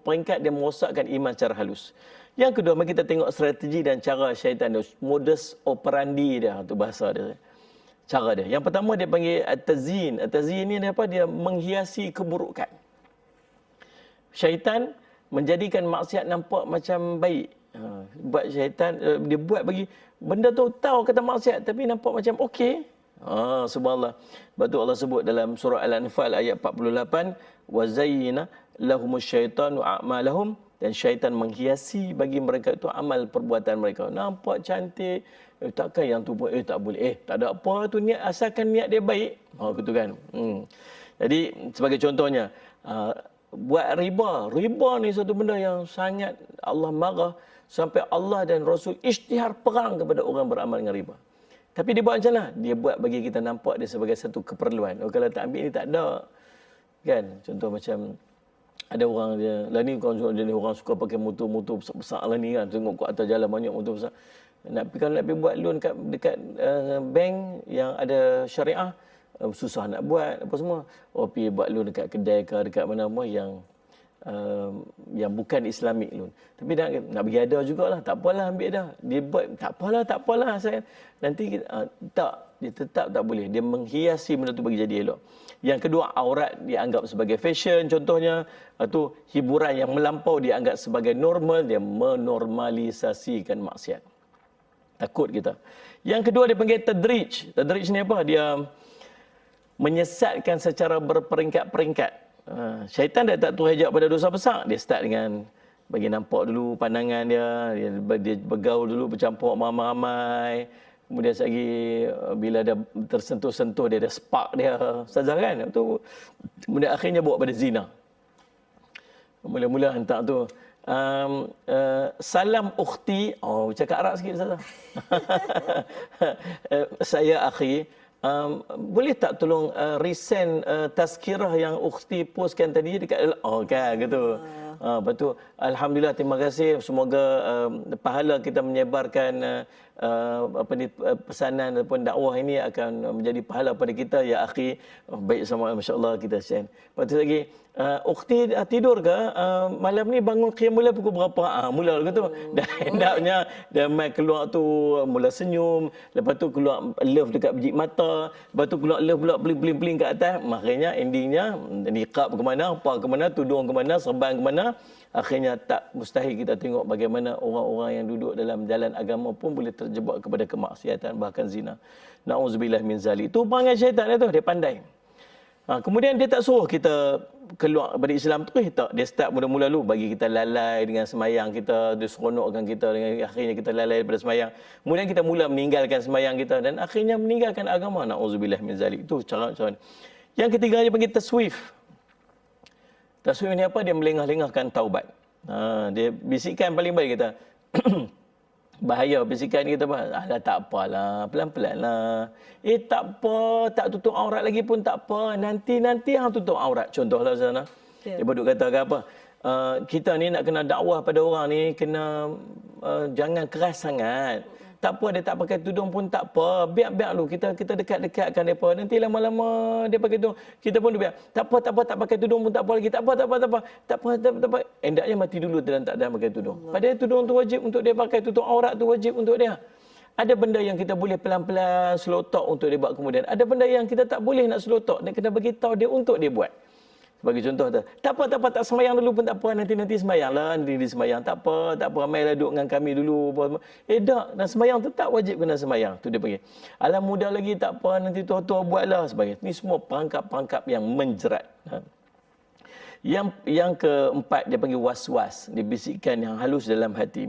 peringkat dia merosakkan iman secara halus. Yang kedua, mari kita tengok strategi dan cara syaitan dia, modus operandi dia, tu bahasa dia. Cara dia. Yang pertama dia panggil at-tazyin. At-tazyin ni apa? Dia menghiasi keburukan. Syaitan menjadikan maksiat nampak macam baik. Buat syaitan, dia buat bagi benda tu tahu kata maksiat tapi nampak macam okey. Subhanallah. Sebab tu Allah sebut dalam surah Al-Anfal ayat 48, wa zayyana lahumus syaitanu a'malahum, dan syaitan menghiasi bagi mereka itu amal perbuatan mereka. Nampak cantik, takkan yang tu pun tak boleh. Tak ada apa tu, niat asalkan niat dia baik. Gitu kan. Jadi sebagai contohnya, buat riba. Riba ni satu benda yang sangat Allah marah sampai Allah dan Rasul isytihar perang kepada orang beramal dengan riba. Tapi dia buat macam mana? Dia buat bagi kita nampak dia sebagai satu keperluan. Kalau tak ambil ni tak ada. Kan? Contoh macam ada orang dia, lah ni orang suka pakai motor-motor besar-besar lah ni kan. Tengok kat atas jalan banyak motor besar. Kalau nak pergi buat loan dekat bank yang ada syariah, susah nak buat apa semua. Pergi buat loan dekat kedai ke dekat mana-mana yang bukan Islamik loan. Tapi nak bagi ada jugalah. Tak apalah ambil dah. Dia buat tak apalah saya. Nanti dia tetap tak boleh. Dia menghiasi benda tu bagi jadi elok. Yang kedua, aurat dianggap sebagai fashion contohnya. Itu hiburan yang melampau dianggap sebagai normal. Dia menormalisasikan maksiat. Takut kita. Yang kedua dia panggil tadrij. Tadrij ni apa? Dia menyesatkan secara berperingkat-peringkat. Syaitan dah tak terhajat pada dosa besar. Dia start dengan bagi nampak dulu pandangan dia bergaul dulu, bercampur ramai-ramai. Kemudian lagi bila dah tersentuh-sentuh, dia ada spark dia. Ustazah kan? Tu, kemudian akhirnya bawa pada zina. Mula-mula hantar tu, salam ukhti. Cakap Arab sikit Ustazah. Saya akhi, boleh tak tolong resend tazkirah yang ukhti postkan tadi dekat kan gitu. Lepas tu alhamdulillah, terima kasih, semoga pahala kita menyebarkan pesanan ataupun dakwah ini akan menjadi pahala pada kita ya akhi. Baik sama, masya-Allah, kita send. Lepas tu lagi, ukhti tidur ke malam ni, bangun qiyamul pukul berapa? Mula gitu. Dan hendaknya dia mai keluar tu mula senyum, lepas tu keluar love dekat biji mata, lepas tu keluar love pula bling-bling kat atas. Maknanya endingnya niqab ke mana, apa ke mana, tudung ke mana, serban ke mana. Akhirnya tak mustahil kita tengok bagaimana orang-orang yang duduk dalam jalan agama pun boleh terjebak kepada kemaksiatan, bahkan zina. Na'udzubillah min zalik. Itu perangai syaitan dia tu, dia pandai. Kemudian dia tak suruh kita keluar daripada Islam tu, tak. Dia start mula-mula dulu bagi kita lalai dengan semayang kita, dia seronokkan kita dengan akhirnya kita lalai daripada semayang. Kemudian kita mula meninggalkan semayang kita dan akhirnya meninggalkan agama. Na'udzubillah min zalik. Itu cara-cara. Yang ketiga dia panggil taswif. Taswif ni apa? Dia melengah-lengahkan taubat. Dia bisikan paling baik kita. Bahaya bisikan kita apa? Alah tak apalah, pelan-pelan lah. Tak apa, tak tutup aurat lagi pun tak apa. Nanti hang tutup aurat. Contohlah sana. Dia duk katakan apa? Kita ni nak kena dakwah pada orang ni, kena jangan keras sangat. Tak apa, dia tak pakai tudung pun tak apa. Biar dulu kita dekat-dekatkan depa. Nanti lama-lama dia pakai tudung, kita pun biar. Tak apa, tak pakai tudung pun tak apa lagi. Tak apa. Endaknya mati dulu dalam tak ada pakai tudung. Padahal tudung tu wajib untuk dia pakai, tutup aurat tu wajib untuk dia. Ada benda yang kita boleh pelan-pelan slow talk untuk dia buat kemudian. Ada benda yang kita tak boleh nak slow talk, dan kena bagi tahu dia untuk dia buat. Sebagai contoh tu. Tak apa, tak semayang dulu pun tak apa. Nanti semayang lah. Nanti semayang. Tak apa. Ramailah duduk dengan kami dulu. Tak. Dan semayang tu tak wajib kena semayang. Tu dia panggil. Alah muda lagi tak apa. Nanti tua-tua buatlah. Sebagainya. Ni semua perangkap-perangkap yang menjerat. Yang keempat dia panggil was-was. Dia bisikkan yang halus dalam hati.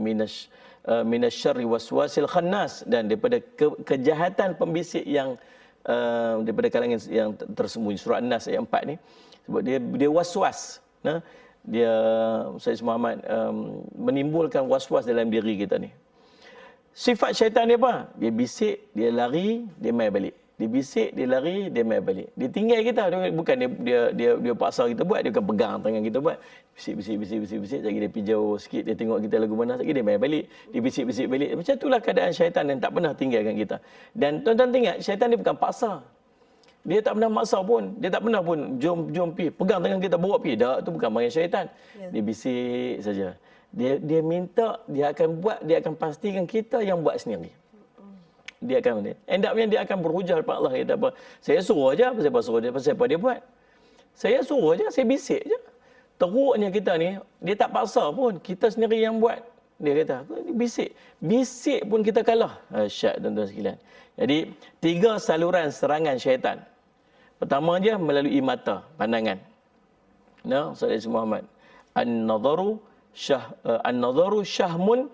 Minasyarri waswasil khannas. Dan daripada kejahatan pembisik yang daripada kalangan yang tersembunyi. Surah An-Nas ayat 4 ni. Sebab dia was-was. Dia Sayyid Muhammad menimbulkan was-was dalam diri kita ni. Sifat syaitan dia apa? Dia bisik, dia lari, dia mai balik. Dia bisik, dia lari, dia mai balik. Dia tinggal kita, bukan dia paksa kita buat, dia bukan pegang tangan kita buat. Bisik, lagi dia pergi jauh sikit, dia tengok kita lagu mana, lagi dia mai balik. Dia bisik balik. Macam itulah keadaan syaitan yang tak pernah tinggalkan kita. Dan tuan-tuan ingat, syaitan dia bukan paksa. Dia tak pernah maksa pun. Dia tak pernah pun jom pi, pegang tangan kita bawa pi. Tak, tu bukan main syaitan. Yeah. Dia bisik saja. Dia minta, dia akan buat, dia akan pastikan kita yang buat sendiri. Dia akan endapnya dia akan berhujah depan Allah, kata apa? Saya suruh aja, pasal apa dia buat? Saya suruh aja, saya bisik aja. Teruknya kita ni, dia tak paksa pun, kita sendiri yang buat. Dia kata, bisik pun kita kalah. Syad tuan-tuan sekalian. Jadi 3 saluran serangan syaitan. Pertama dia melalui mata, pandangan. Sayyid Muhammad. An-nadharu syahmun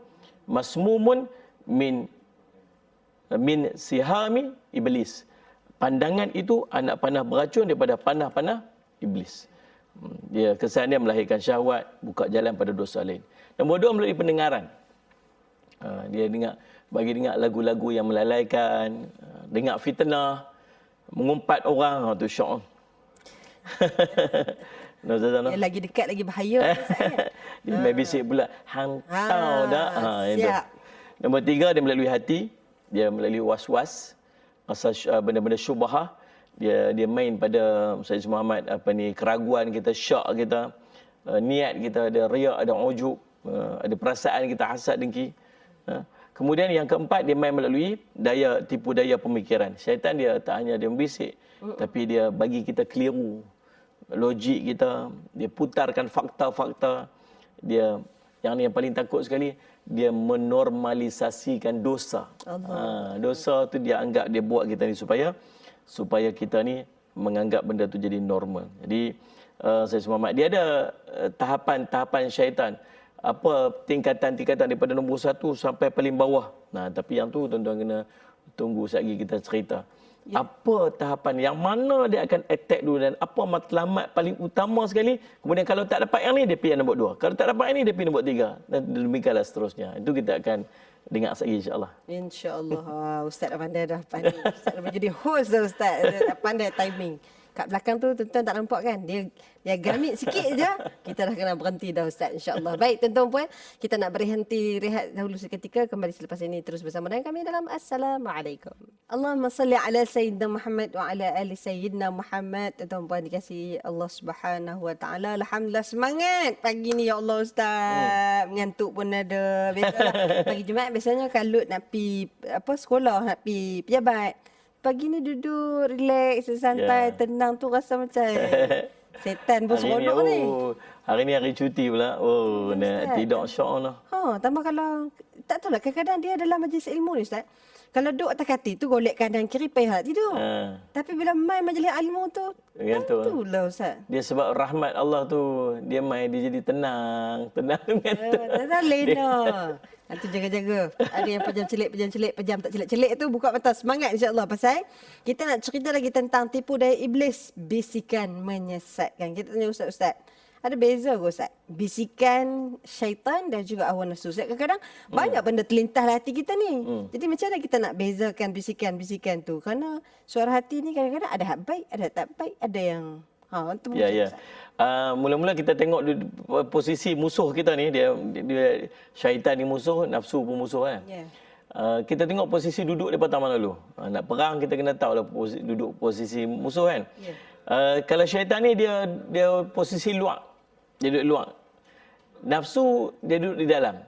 masmumun min sihami iblis. Pandangan itu anak panah beracun daripada panah-panah iblis. Dia kesan dia melahirkan syahwat, buka jalan pada dosa lain. Nombor 2 melalui pendengaran. Dia bagi dengar lagu-lagu yang melalaikan, dengar fitnah, mengumpat orang, tu syok. Yang lagi dekat lagi bahaya. Dia main bisik pula, hangtau dah. Siap. Nombor 3 dia melalui hati, dia melalui was-was, benda-benda syubhah. Dia main pada Sayyid Muhammad keraguan kita, syak kita, niat kita, ada riak, ada ujub, ada perasaan kita hasad dengki. Kemudian yang keempat dia main melalui tipu daya pemikiran. Syaitan dia tak hanya dia membisik, tapi dia bagi kita keliru logik kita, dia putarkan fakta-fakta. Dia yang paling takut sekali, dia menormalisasikan dosa. Dosa tu dia anggap, dia buat kita ni supaya kita ni menganggap benda tu jadi normal. Jadi Sayyid Muhammad dia ada tahapan syaitan. Apa tingkatan-tingkatan daripada nombor 1 sampai paling bawah. Tapi yang tu tuan-tuan kena tunggu sekejap lagi kita cerita. Ya. Apa tahapan yang mana dia akan attack dulu dan apa matlamat paling utama sekali. Kemudian kalau tak dapat yang ni dia pergi yang nombor 2. Kalau tak dapat yang ni dia pergi nombor 3 dan demikianlah seterusnya. Itu kita akan dengar sekejap lagi insya-Allah. Insya-Allah. Ustaz dah pandai dah. Ustaz dah menjadi host dah Ustaz. Dah pandai timing. Kat belakang tu tuan-tuan tak nampak kan? Dia gamit sikit je. Kita dah kena berhenti dah Ustaz, insya-Allah. Baik tuan-tuan puan, kita nak rehat dahulu seketika. Kembali selepas ini terus bersama dengan kami dalam Assalamualaikum. Allahumma salli ala Sayyidina Muhammad wa ala ali Sayyidina Muhammad. Tuan-tuan puan dikasihi Allah Subhanahu wa taala. Alhamdulillah semangat pagi ni ya Allah Ustaz. Mengantuk pun ada. Biasalah pagi Jumaat biasanya kalut nak pi sekolah, nak pi pejabat. Pagi ni duduk, relax, santai, tenang tu rasa macam setan pun seronok ni. Hari ni hari cuti pula. Nak tidur syok lah. Tambah kalau, tak tahu lah, kadang-kadang dia dalam majlis ilmu ni Ustaz. Kalau duduk atas katil tu, golek kanan kiri, payah tidur. Tapi bila main majlis ilmu tu, tentulah Ustaz. Dia sebab rahmat Allah tu, dia main, dia jadi tenang. Tak lena. Nanti jaga-jaga. Ada yang pejam celik, pejam tak celik-celik tu buka mata. Semangat insya-Allah. Pasal kita nak cerita lagi tentang tipu daya iblis. Bisikan menyesatkan. Kita tanya Ustaz. Ada beza ke Ustaz? Bisikan syaitan dan juga hawa nafsu. Kadang-kadang banyak benda terlintas hati kita ni. Jadi macam mana kita nak bezakan bisikan-bisikan tu? Kerana suara hati ni kadang-kadang ada hak baik, ada tak baik, ada yang Ya. Mula-mula kita tengok posisi musuh kita ni, dia syaitan ni musuh, nafsu pun musuh kan. Kita tengok posisi duduk dia pertama dulu. Nak perang kita kena tahu lah duduk posisi musuh kan. Kalau syaitan ni dia posisi luar. Dia duduk luar. Nafsu dia duduk di dalam.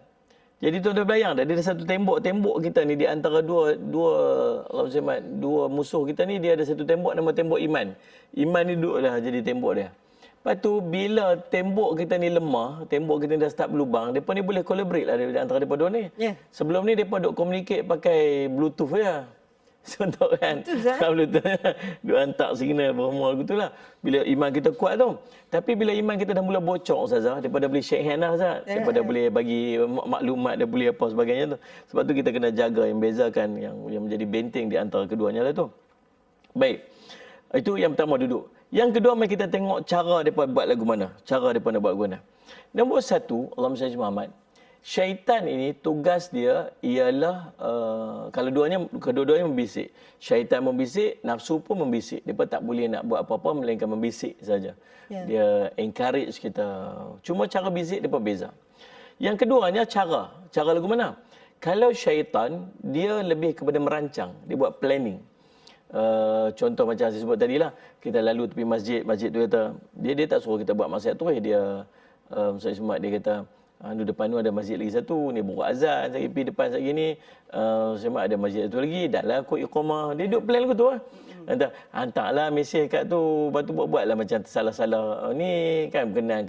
Jadi tuan-tuan bayang dah, dia ada satu tembok kita ni di antara dua musuh kita ni, dia ada satu tembok nama tembok iman. Iman ni duduklah jadi tembok dia. Lepas tu bila tembok kita ni lemah, tembok kita ni dah start berlubang, depa ni boleh collaborate lah antara depa dua ni. Ya. Sebelum ni depa duk communicate pakai Bluetooth je. Contoh kan. Bluetooth. Duk hantar signal berhemul gitu lah. Bila iman kita kuat tu. Tapi bila iman kita dah mula bocor Ustazah, depa dah boleh shake hand lah Ustaz. Depa dah boleh bagi maklumat, dah boleh apa sebagainya tu. Sebab tu kita kena jaga yang bezakan yang menjadi benteng di antara keduanya lah tu. Baik. Itu yang pertama duduk. Yang kedua, mari kita tengok cara mereka buat lagu mana. Cara mereka nak buat lagu mana. Nombor satu, Allahumma salli Muhammad. Syaitan ini, tugas dia ialah, kalau kedua-duanya membisik. Syaitan membisik, nafsu pun membisik. Mereka tak boleh nak buat apa-apa, melainkan membisik saja. Ya. Dia encourage kita. Cuma cara bisik, mereka beza. Yang keduanya, cara. Cara lagu mana? Kalau syaitan, dia lebih kepada merancang. Dia buat planning. Contoh macam saya sebut tadi lah, kita lalu tepi masjid tu kata, dia tak suruh kita buat maksiat tu, dia saya semat dia kata, depan tu ada masjid lagi satu, ni buka azan, saya pergi depan saya gini, semat ada masjid satu lagi, dah lah kot iqamah, dia duduk plan lagu tu lah. Hantarlah mesej kat tu, lepas tu buat-buatlah macam tersalah-salah, ni kan berkenan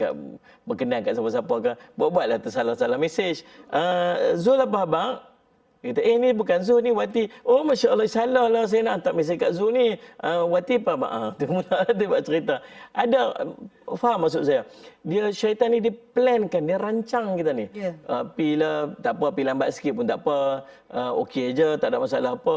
kat siapa-siapa kan, buat-buatlah tersalah-salah mesej. Zul apa abang? Kata, ni bukan Zul ni, Wati. Oh, Masya Allah, salah lah saya nak hantar mesej kat Zul ni. Wati apa, Mak? Tu mula dia buat cerita. Ada, faham maksud saya? Dia, syaitan ni, dia plankan, dia rancang kita ni. Yeah. Tak apa, pergi lambat sikit pun tak apa. Okey je, tak ada masalah apa.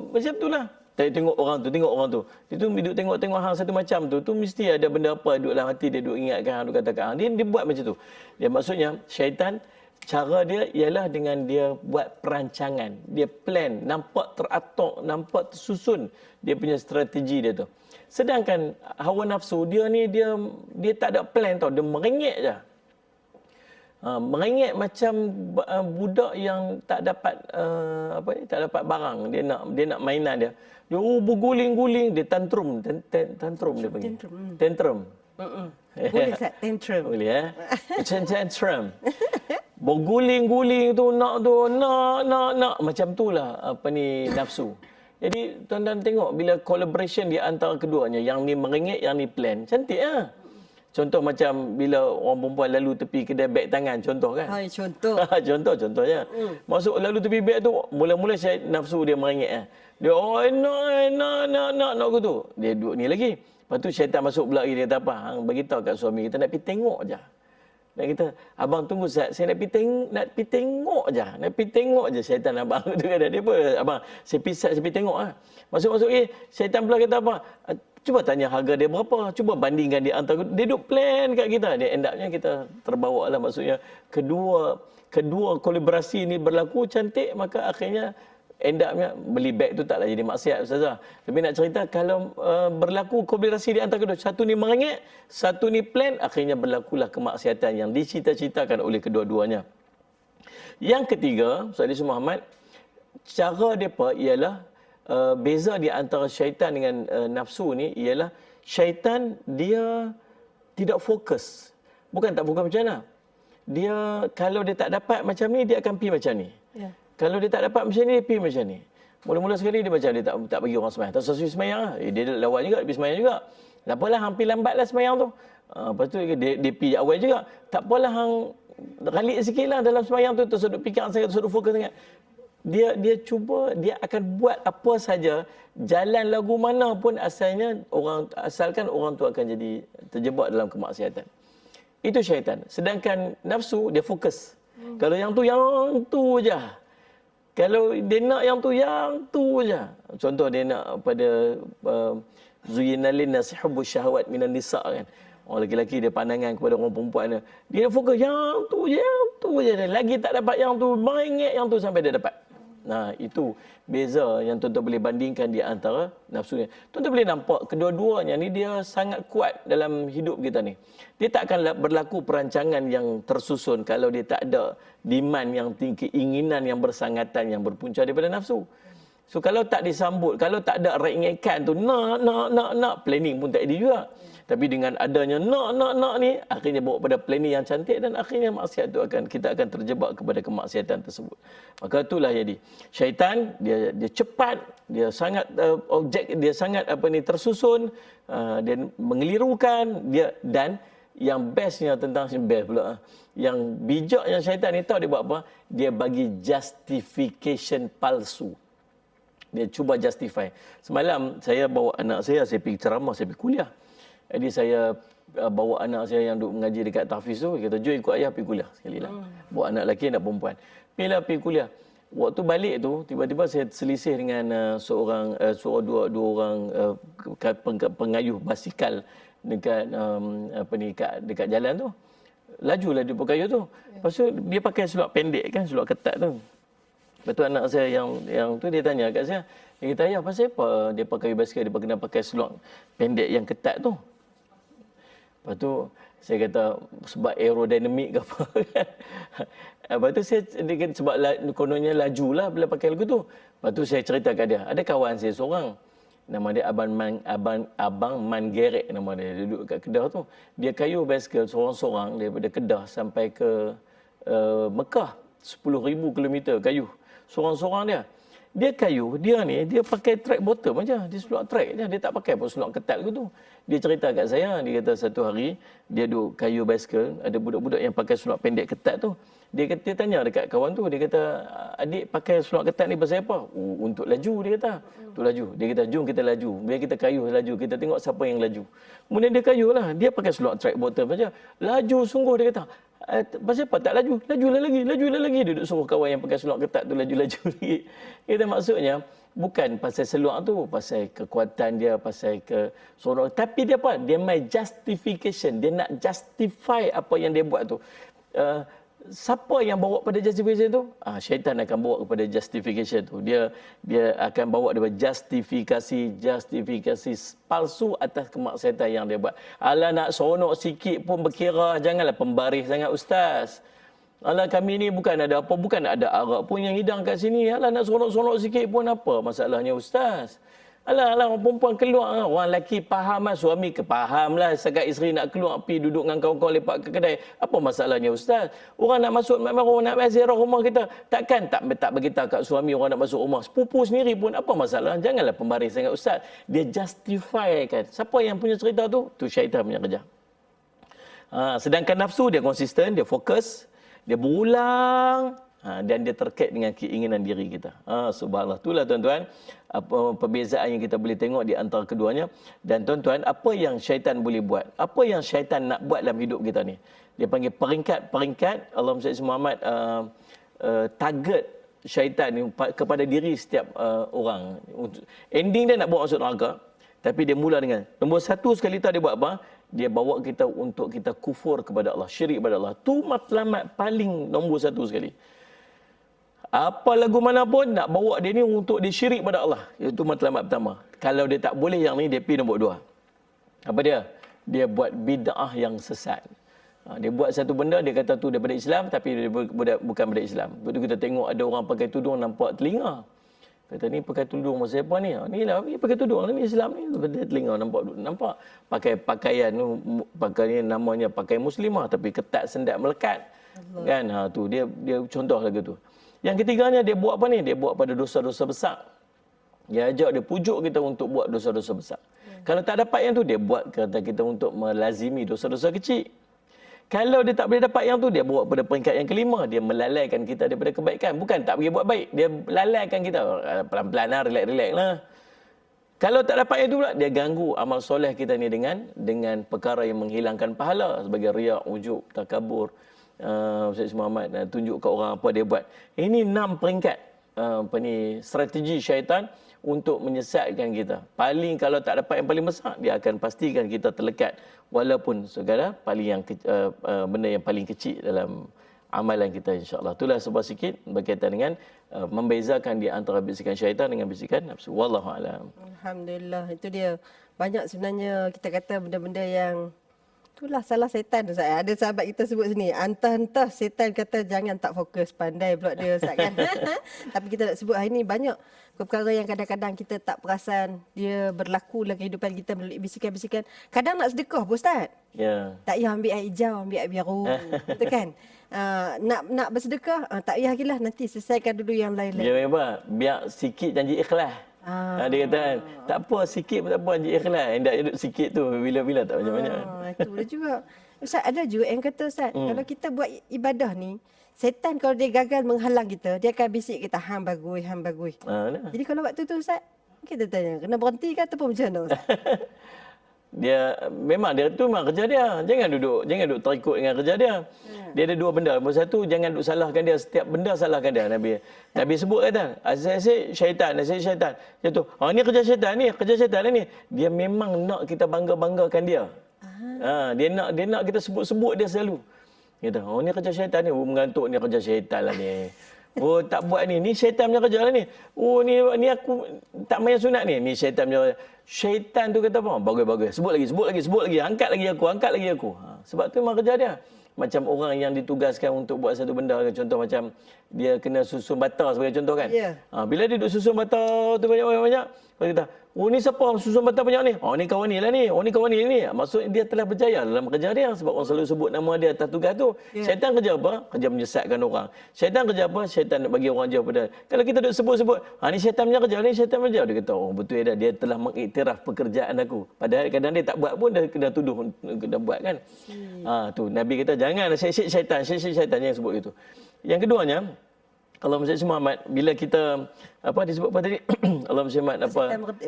Macam tu lah. Tengok orang tu. Dia tu duduk tengok hang satu macam tu mesti ada benda apa duduk dalam hati dia, duduk ingatkan hang, duduk katakan hang. Dia buat macam tu. Dia maksudnya, syaitan, cara dia ialah dengan dia buat perancangan. Dia plan, nampak teratur, nampak tersusun dia punya strategi dia tu. Sedangkan hawa nafsu dia ni dia tak ada plan tau, dia merengek je. Merengek macam budak yang tak dapat tak dapat barang, dia nak mainan dia. Dia berguling-guling, dia tantrum dia panggil. Tantrum. Boleh Ustaz, tantrum. Boleh macam tantrum. Berguling-guling tu nak macam itulah nafsu. Jadi tuan-tuan tengok bila collaboration di antara keduanya, yang ni merengek, yang ni plan, cantik ah. Contoh macam bila orang perempuan lalu tepi kedai beg tangan, contoh kan. Hai, contoh. Contohnya. Masuk lalu tepi beg tu, mula-mula saya nafsu dia merengek. Dia nak gitu. Dia duduk ni lagi. Lepas tu syaitan masuk pula lagi, dia kata apa? Hang beritahu kat suami kita nak pergi tengok je. Nak kata, abang tunggu Ustaz, saya nak pergi tengok je. Nak pergi tengok je syaitan abang tu kata. Dia pun, abang, saya pergi tengok lah. Masuk-masuk syaitan pula kata apa? Cuba tanya harga dia berapa. Cuba bandingkan dia antara. Dia duk plan kat kita. Dia end up-nya kita terbawa lah. Maksudnya kedua kolaborasi ni berlaku cantik, maka akhirnya end up-nya beli beg tu taklah jadi maksiat Ustazah. Tapi nak cerita kalau berlaku kolaborasi di antara kedua, satu ni merengek, satu ni plan, akhirnya berlakulah kemaksiatan yang dicita-citakan oleh kedua-duanya. Yang ketiga, Ustaz Muhammad, cara mereka ialah beza di antara syaitan dengan nafsu ni ialah syaitan dia tidak fokus. Bukan tak fokus macam mana. Dia kalau dia tak dapat macam ni, dia akan pergi macam ni. Ya. Kalau dia tak dapat macam ni, dia pergi macam ni. Mula-mula sekali dia macam dia tak bagi orang semayang. Tak sesuai semayang lah. Dia lawan juga, dia pergi semayang juga. Tak apalah, hampir lambat lah semayang tu. Lepas tu dia pergi awal juga. Tak apalah, hang ralik sikit lah dalam semayang tu. Terus duduk fikir sangat, terus duduk fokus sangat. Dia cuba, dia akan buat apa saja, jalan lagu mana pun asalkan orang tu akan jadi terjebak dalam kemaksiatan. Itu syaitan. Sedangkan nafsu, dia fokus. Kalau yang tu je. Kalau dia nak yang tu je. Contoh dia nak pada Zuyyina lin-nasi hubbus syahawat minan nisa kan. Orang lelaki dia pandangan kepada orang perempuan dia fokus yang tu je. Lagi tak dapat yang tu, merengek yang tu sampai dia dapat. Nah, itu beza yang tuan-tuan boleh bandingkan di antara nafsu ni. Tuan-tuan boleh nampak kedua-duanya ni dia sangat kuat dalam hidup kita ni. Dia tak akan berlaku perancangan yang tersusun kalau dia tak ada demand yang tinggi, keinginan yang bersangatan yang berpunca daripada nafsu. So kalau tak disambut, kalau tak ada rengekan tu nak planning pun tak ada juga. Tapi dengan adanya nak ni, akhirnya bawa pada planning yang cantik dan akhirnya maksiat itu kita akan terjebak kepada kemaksiatan tersebut. Maka itulah jadi syaitan dia cepat, dia sangat dia sangat tersusun, dia mengelirukan dia, dan yang bestnya tentang best pula. Yang bijaknya syaitan ni tahu dia buat apa? Dia bagi justification palsu. Dia cuba justify. Semalam saya bawa anak saya pergi ceramah, saya pergi kuliah. Jadi saya bawa anak saya yang duduk mengaji dekat tahfiz tu, dia kata, "Jom ikut ayah pergi kuliah sekali lah." Bawa anak lelaki, anak perempuan. Pergi kuliah. Waktu balik tu, tiba-tiba saya selisih dengan dua orang pengayuh basikal dekat dekat jalan tu. Lajulah dia berkayuh tu. Lepas tu dia pakai seluar pendek kan, seluar ketat tu. Lepas tu anak saya yang tu dia tanya kat saya. Dia kata, "Ayah, pasal apa dia pakai basikal, dia kena pakai seluar pendek yang ketat tu?" Lepas tu saya kata sebab aerodinamik ke apa kan. Lepas tu dia kata sebab kononnya lajulah bila pakai lagu tu. Lepas tu saya cerita kat dia, ada kawan saya seorang, nama dia Abang Man Gerek nama dia. Dia duduk kat Kedah tu. Dia kayuh basikal seorang-seorang daripada Kedah sampai ke Mekah. 10,000 kilometer kayuh. Seorang-seorang dia. Dia kayuh, dia pakai track bottom aja. Dia seluar track je. Dia tak pakai pun seluar ketat ke tu. Dia cerita kat saya, dia kata satu hari, dia duduk kayuh basikal, ada budak-budak yang pakai seluar pendek ketat tu. Dia tanya dekat kawan tu, dia kata, "Adik pakai seluar ketat ni pasal apa?" "Untuk laju," dia kata. "Untuk laju." Dia kata, "Jom kita laju. Biar kita kayuh laju. Kita tengok siapa yang laju." Kemudian dia kayuh lah. Dia pakai seluar track bottom saja. Laju sungguh, dia kata. "Pasal apa tak laju? Lajulah lagi. Dia duduk suruh kawan yang pakai seluar ketat tu laju lagi. Kita maksudnya, bukan pasal seluar tu, pasal kekuatan dia, pasal keseronok. Tapi dia apa? Dia main justification. Dia nak justify apa yang dia buat tu. Siapa yang bawa pada justification tu? Syaitan akan bawa kepada justification tu. Dia akan bawa daripada justifikasi palsu atas kemaksiatan yang dia buat. Alah, nak seronok sikit pun berkira, janganlah pembaris sangat ustaz. Alah, kami ni bukan ada arak pun yang hidang kat sini. Alah, nak seronok-seronok sikit pun apa masalahnya ustaz? Alah, orang perempuan keluar, orang lelaki faham lah, suami faham lah, sekat isteri nak keluar, pergi duduk dengan kawan-kawan lepak ke kedai. Apa masalahnya ustaz? Orang nak masuk orang nak ziarah rumah kita, takkan tak beritahu kat suami orang nak masuk rumah. Sepupu sendiri pun apa masalah? Janganlah pembaris sangat ustaz. Dia justify kan. Siapa yang punya cerita tu? Tu syaitan punya kerja. Sedangkan nafsu dia konsisten, dia fokus, dia berulang, dan dia terkait dengan keinginan diri kita. Subhanallah. Itulah tuan-tuan, perbezaan yang kita boleh tengok di antara keduanya. Dan tuan-tuan, apa yang syaitan boleh buat? Apa yang syaitan nak buat dalam hidup kita ni? Dia panggil peringkat. Allahumma salli Muhammad, target syaitan ni kepada diri setiap orang. Ending dia nak bawa masuk neraka. Tapi dia mula dengan, nombor satu sekali dia buat apa? Dia bawa kita untuk kita kufur kepada Allah, syirik kepada Allah. Tu matlamat paling nombor satu sekali. Apa lagu mana pun nak bawa dia ni untuk dia syirik pada Allah. Itu matlamat pertama. Kalau dia tak boleh yang ni, dia pergi nombor dua. Apa dia? Dia buat bid'ah yang sesat. Dia buat satu benda, dia kata tu daripada Islam, tapi dia bukan daripada Islam. Lepas tu kita tengok ada orang pakai tudung nampak telinga. Kata ni pakai tudung masa apa ni? Ni lah, ni pakai tudung ni Islam ni. Pakai telinga nampak. Pakai pakaian namanya pakai muslimah tapi ketat sendat melekat. Allah. Kan? Tu dia contoh lagu tu. Yang ketiganya dia buat apa ni? Dia buat pada dosa-dosa besar. Dia ajak, dia pujuk kita untuk buat dosa-dosa besar. Kalau tak dapat yang tu, dia buat kata kita untuk melazimi dosa-dosa kecil. Kalau dia tak boleh dapat yang tu, dia bawa pada peringkat yang kelima. Dia melalaikan kita daripada kebaikan. Bukan tak pergi buat baik. Dia lalaikan kita. Pelan-pelan lah, relax-relax lah. Kalau tak dapat yang tu pula, dia ganggu amal soleh kita ni dengan perkara yang menghilangkan pahala. Sebagai riak, ujub, takabur. Ustaz Muhammad tunjuk ke orang apa dia buat. Ini 6 peringkat strategi syaitan untuk menyesatkan kita. Kalau tak dapat yang paling besar, dia akan pastikan kita terlekat walaupun segala benda yang paling kecil dalam amalan kita, insya-Allah. Itulah sebuah sikit berkaitan dengan membezakan di antara bisikan syaitan dengan bisikan nafsu. Wallahu a'lam. Alhamdulillah, itu dia. Banyak sebenarnya kita kata benda-benda yang itulah salah setan tu Ustaz. Ada sahabat kita sebut sini, antah-antah setan kata jangan tak fokus, pandai pula dia Ustaz kan. Tapi kita nak sebut hari ni banyak perkara yang kadang-kadang kita tak perasan dia berlaku dalam kehidupan kita melalui bisikan-bisikan. Kadang nak sedekah pun Ustaz. Ya. Tak payah ambil air hijau, ambil air biru. Betul kan? Nak bersedekah, tak payah lagi lah. Nanti selesaikan dulu yang lain-lain. Dia apa? Biar sikit janji ikhlas. Dia kata kan, tak apa, sikit pun tak apa, janji ikhlas. Hendak duduk sikit tu, bila-bila tak banyak-banyak. Itu dia juga. Ustaz, ada juga yang kata Ustaz, kalau kita buat ibadah ni, setan kalau dia gagal menghalang kita, dia akan bisik kita, hang bagus, hang bagus. Jadi kalau waktu tu Ustaz, kita tanya, kena berhenti ke ataupun macam mana Ustaz? Dia memang dia tu memang kerja dia. Jangan duduk terikut dengan kerja dia. Dia ada dua benda. Nombor satu, jangan duduk salahkan dia. Setiap benda salahkan dia. Nabi sebut kata, asyik syaitan. Dia tu, ni kerja syaitan ni. Dia memang nak kita bangga-banggakan dia. Dia nak kita sebut-sebut dia selalu. Dia kata, ni kerja syaitan ni. Mengantuk ni kerja syaitan lah ni. Tak buat ni. Ni syaitan punya kerja lah ni. Ni aku tak main sunat ni. Ni syaitan punya kerja. Syaitan tu kata apa? Bagus. Sebut lagi. Angkat lagi aku. Sebab tu memang kerja dia. Macam orang yang ditugaskan untuk buat satu benda. Contoh macam dia kena susun bata sebagai contoh kan. Yeah. Bila dia duduk susun bata tu banyak-banyak. Dia kata, ni siapa susun bata banyak ni? Ni kawan ni lah ni. Ni kawan ni. Maksud dia telah berjaya dalam kerja dia. Sebab orang selalu sebut nama dia atas tugas tu. Yeah. Syaitan kerja apa? Kerja menyesatkan orang. Syaitan kerja apa? Syaitan nak bagi orang jauh pada. Kalau kita duduk sebut-sebut, ni syaitan punya kerja, ni syaitan punya kerja. Dia kata, betul dah. Dia telah mengiktiraf pekerjaan aku. Padahal kadang dia tak buat pun dah tuduh dah buat kan. Tu Nabi kata, jangan syaitan. Jangan sebut itu. Yang keduanya, Allah Muhammad, bila kita disebut apa tadi? Allah Muhammad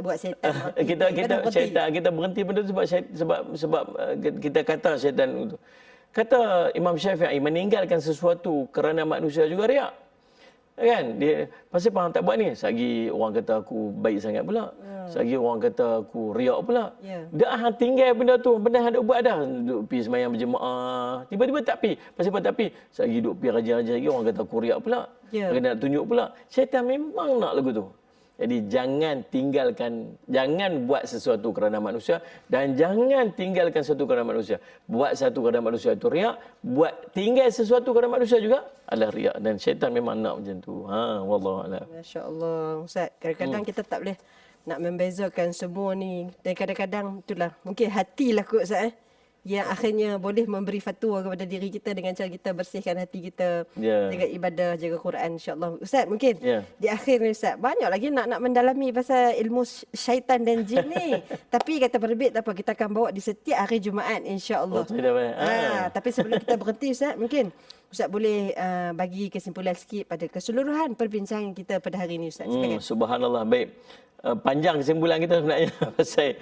buat syaitan kita berhenti benda tu sebab kita kata syaitan itu. Kata Imam Syafi'i, meninggalkan sesuatu kerana manusia juga riak. Kan? Dia pasal faham tak buat ni. Sagi orang kata aku baik sangat pula. Sagi orang kata aku riak pula. Dah tinggal benda tu, benda hendak buat dah. Duk pergi sembahyang berjemaah. Tiba-tiba tak pergi. Pasal apa tak pergi? Sagi duk pergi rajin-rajin lagi orang kata aku riak pula. Kena nak tunjuk pula. Syaitan memang nak lagu tu. Jadi jangan buat sesuatu kerana manusia dan jangan tinggalkan sesuatu kerana manusia. Buat sesuatu kerana manusia itu riak, tinggal sesuatu kerana manusia juga adalah riak, dan syaitan memang nak macam tu. Wallahu a'lam. Masya-Allah Ustaz. Kadang-kadang kita tak boleh nak membezakan semua ni, dan kadang-kadang itulah mungkin hatilah kot Ustaz yang akhirnya boleh memberi fatwa kepada diri kita dengan cara kita bersihkan hati kita, jaga ibadah, jaga Quran, insya-Allah. Ustaz, mungkin di akhir ni Ustaz, banyak lagi nak mendalami pasal ilmu syaitan dan jin ni. Tapi kata penerbit tak apa, kita akan bawa di setiap hari Jumaat, insya-Allah. Tapi sebelum kita berhenti Ustaz, mungkin Ustaz boleh bagi kesimpulan sikit pada keseluruhan perbincangan kita pada hari ini Ustaz. Subhanallah, baik. Panjang kesimpulan kita sebenarnya pasal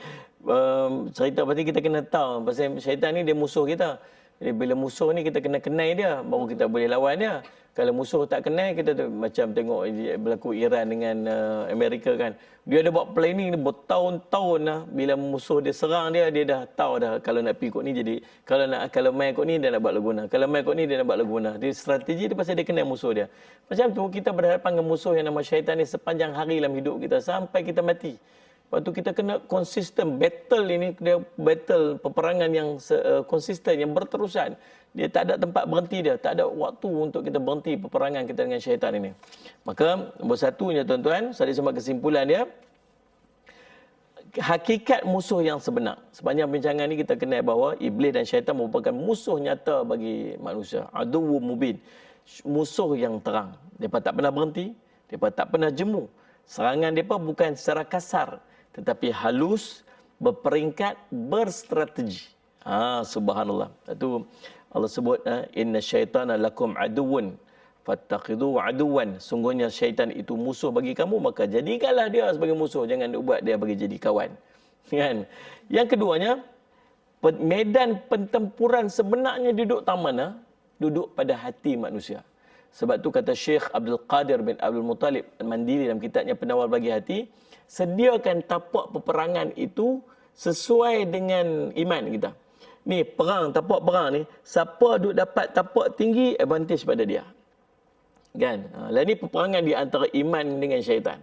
cerita pasti kita kena tahu pasal syaitan ni dia musuh kita. Jadi bila musuh ni kita kena kenal dia baru kita boleh lawan dia. Kalau musuh tak kenal, kita macam tengok berlaku Iran dengan Amerika kan. Dia ada buat planning ni bertahun-tahun lah. Bila musuh dia serang dia dah tahu dah kalau nak pergi kot ni jadi. Kalau main kot ni dia nak buat lagu nah. Kalau main kot ni dia nak buat lagu nah. Dia strategi dia pasal dia kenal musuh dia. Macam tu kita berhadapan dengan musuh yang nama syaitan ni sepanjang hari dalam hidup kita sampai kita mati. Lepas tu kita kena konsisten. Battle ini, dia battle peperangan yang konsisten, yang berterusan. Dia tak ada tempat berhenti dia. Tak ada waktu untuk kita berhenti peperangan kita dengan syaitan ini. Maka, nombor satunya tuan-tuan, saya sebut kesimpulan dia. Hakikat musuh yang sebenar. Sepanjang bincangan ini kita kenal bahawa iblis dan syaitan merupakan musuh nyata bagi manusia. Aduwwum mubin. Musuh yang terang. Mereka tak pernah berhenti. Mereka tak pernah jemu. Serangan mereka bukan secara kasar, tetapi halus, berperingkat, berstrategi. Subhanallah. Itu Allah sebut, inna syaitana lakum aduwwun fattakhidhu aduwan. Sungguhnya syaitan itu musuh bagi kamu, maka jadikanlah dia sebagai musuh, jangan buat dia bagi jadi kawan. Kan? Yang keduanya, medan pertempuran sebenarnya duduk tak mana? Duduk pada hati manusia. Sebab tu kata Syekh Abdul Qadir bin Abdul Muttalib Al-Mandiri dalam kitabnya Penawar Bagi Hati, sediakan tapak peperangan itu sesuai dengan iman kita. Ni tapak perang ni, siapa duk dapat tapak tinggi, advantage pada dia. Kan? Lah ni peperangan di antara iman dengan syaitan.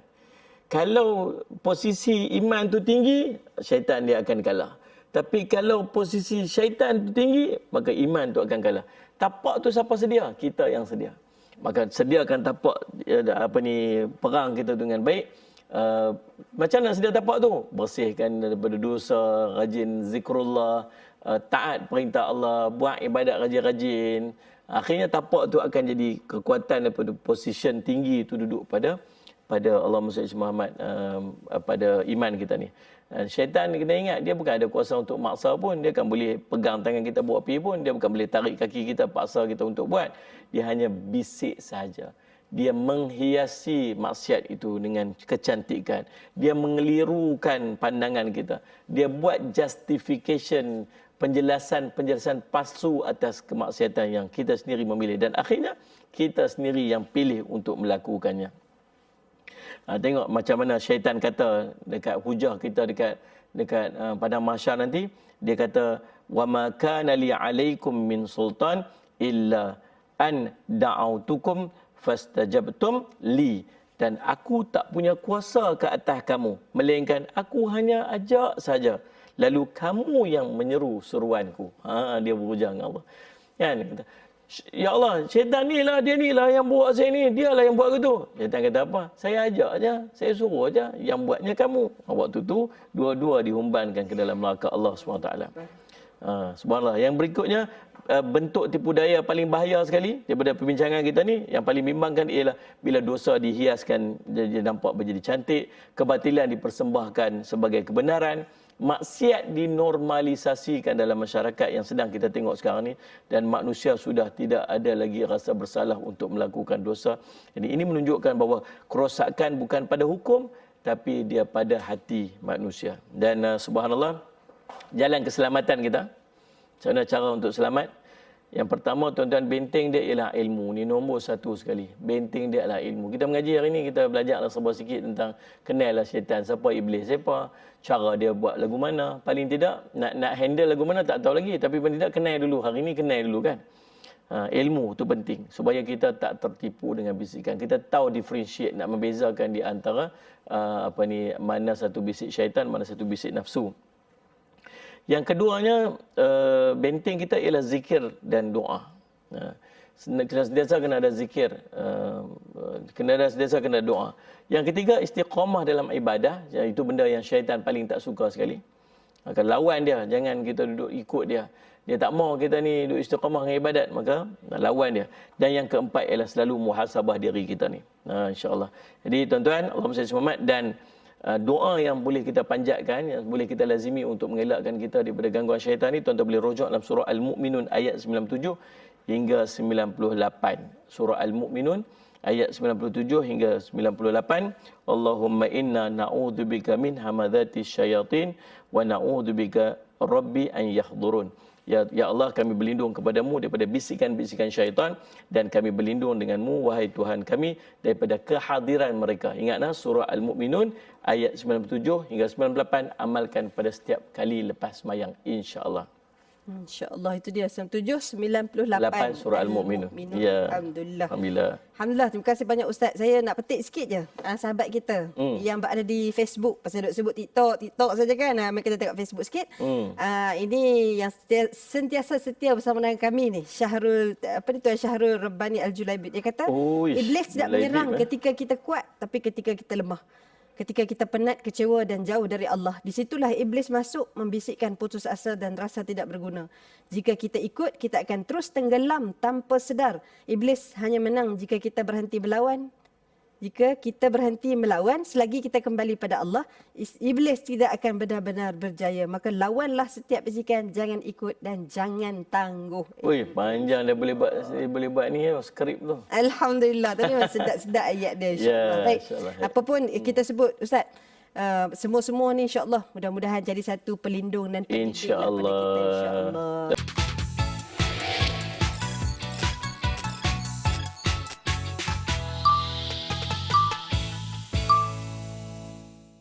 Kalau posisi iman tu tinggi, syaitan dia akan kalah. Tapi kalau posisi syaitan tu tinggi, maka iman tu akan kalah. Tapak tu siapa sedia? Kita yang sedia. Maka sediakan tapak perang kita dengan baik. macam mana sedia tapak tu? Bersihkan daripada dosa, rajin zikrullah, taat perintah Allah, buat ibadat rajin-rajin. Akhirnya tapak tu akan jadi kekuatan daripada position tinggi tu duduk pada Allahumma salli Muhammad, pada iman kita ni. Syaitan kena ingat, dia bukan ada kuasa untuk maksa pun. Dia kan boleh pegang tangan kita buat pergi pun. Dia bukan boleh tarik kaki kita, paksa kita untuk buat. Dia hanya bisik sahaja. Dia menghiasi maksiat itu dengan kecantikan. Dia mengelirukan pandangan kita. Dia buat justification, penjelasan palsu atas kemaksiatan yang kita sendiri memilih. Dan akhirnya, kita sendiri yang pilih untuk melakukannya. Tengok macam mana syaitan kata dekat hujah kita dekat padang mahsyar nanti. Dia kata, wa ma kana li alaikum min sultan illa an da'autukum fastajabtum li. Dan aku tak punya kuasa ke atas kamu, melainkan aku hanya ajak saja, lalu kamu yang menyeru seruanku. Dia berujar dengan Allah. Kan kata, ya Allah, syaitan ni lah, dia ni lah yang buat saya ni, dia lah yang buat gitu. Syaitan kata apa? Saya ajak aja, saya suruh aja, yang buatnya kamu. Waktu tu dua-dua dihumbankan ke dalam neraka Allah SWT. Subhanallah. Yang berikutnya, bentuk tipu daya paling bahaya sekali daripada perbincangan kita ni, yang paling bimbangkan ialah bila dosa dihiaskan, dia nampak menjadi cantik, kebatilan dipersembahkan sebagai kebenaran, maksiat dinormalisasikan dalam masyarakat yang sedang kita tengok sekarang ni, dan manusia sudah tidak ada lagi rasa bersalah untuk melakukan dosa. Jadi ini menunjukkan bahawa kerosakan bukan pada hukum, tapi dia pada hati manusia. Dan subhanallah, jalan keselamatan kita, macam mana cara untuk selamat? Yang pertama, tuan-tuan, benteng dia ialah ilmu. Ini nombor satu sekali. Benteng dia adalah ilmu. Kita mengaji hari ini, kita belajarlah sebuah sikit tentang kenallah syaitan. Siapa iblis, siapa, cara dia buat lagu mana. Paling tidak, nak handle lagu mana tak tahu lagi. Tapi paling tidak, kenal dulu. Hari ini kenal dulu kan. Ilmu tu penting. Supaya kita tak tertipu dengan bisikan. Kita tahu differentiate, nak membezakan di antara mana satu bisik syaitan, mana satu bisik nafsu. Yang keduanya, benteng kita ialah zikir dan doa. Sentiasa kena ada zikir, sentiasa kena doa. Yang ketiga, istiqamah dalam ibadah. Itu benda yang syaitan paling tak suka sekali. Maka lawan dia, jangan kita duduk ikut dia. Dia tak mau kita ni duduk istiqamah dengan ibadat, maka lawan dia. Dan yang keempat ialah selalu muhasabah diri kita ni. InsyaAllah. Jadi tuan-tuan, Allahumma salli Muhammad, dan doa yang boleh kita panjatkan, yang boleh kita lazimi untuk mengelakkan kita daripada gangguan syaitan ni, tuan-tuan boleh rujuk dalam surah Al-Mu'minun ayat 97 hingga 98. Surah Al-Mu'minun ayat 97 hingga 98. Allahumma inna na'udzubika min hamadzati syayatin wa na'udzubika rabbi an yahdurun. Ya Allah, kami berlindung kepadamu daripada bisikan-bisikan syaitan, dan kami berlindung denganmu, wahai Tuhan kami, daripada kehadiran mereka. Ingatlah surah Al-Mu'minun ayat 97 hingga 98. Amalkan pada setiap kali lepas sembahyang, insya-Allah. InsyaAllah, itu dia 97, 98 surah Al-Mu'minun. Ya. Alhamdulillah. Alhamdulillah. Terima kasih banyak Ustaz. Saya nak petik sikit je sahabat kita yang berada di Facebook. Pasal duk sebut TikTok saja kan. Mereka tengok Facebook sikit. Ini yang sentiasa setia bersama dengan kami ni, Syahrul, Tuan Syahrul Rabbani Al-Julaibid. Dia kata, iblis tidak menyerang ketika kita kuat, tapi ketika kita lemah. Ketika kita penat, kecewa dan jauh dari Allah, di situlah iblis masuk membisikkan putus asa dan rasa tidak berguna. Jika kita ikut, kita akan terus tenggelam tanpa sedar. Iblis hanya menang jika kita berhenti melawan. Jika kita berhenti melawan, selagi kita kembali pada Allah, iblis tidak akan benar-benar berjaya. Maka lawanlah setiap bisikan, jangan ikut dan jangan tangguh. Oi, panjang dia boleh buat ni skrip tu. Alhamdulillah. Tadi memang sedap-sedap ayat dia, insya-Allah. Baik. InsyaAllah. Apa pun kita sebut, Ustaz, semua-semua ni insya-Allah mudah-mudahan jadi satu pelindung dan pendidik daripada kita, insya-Allah.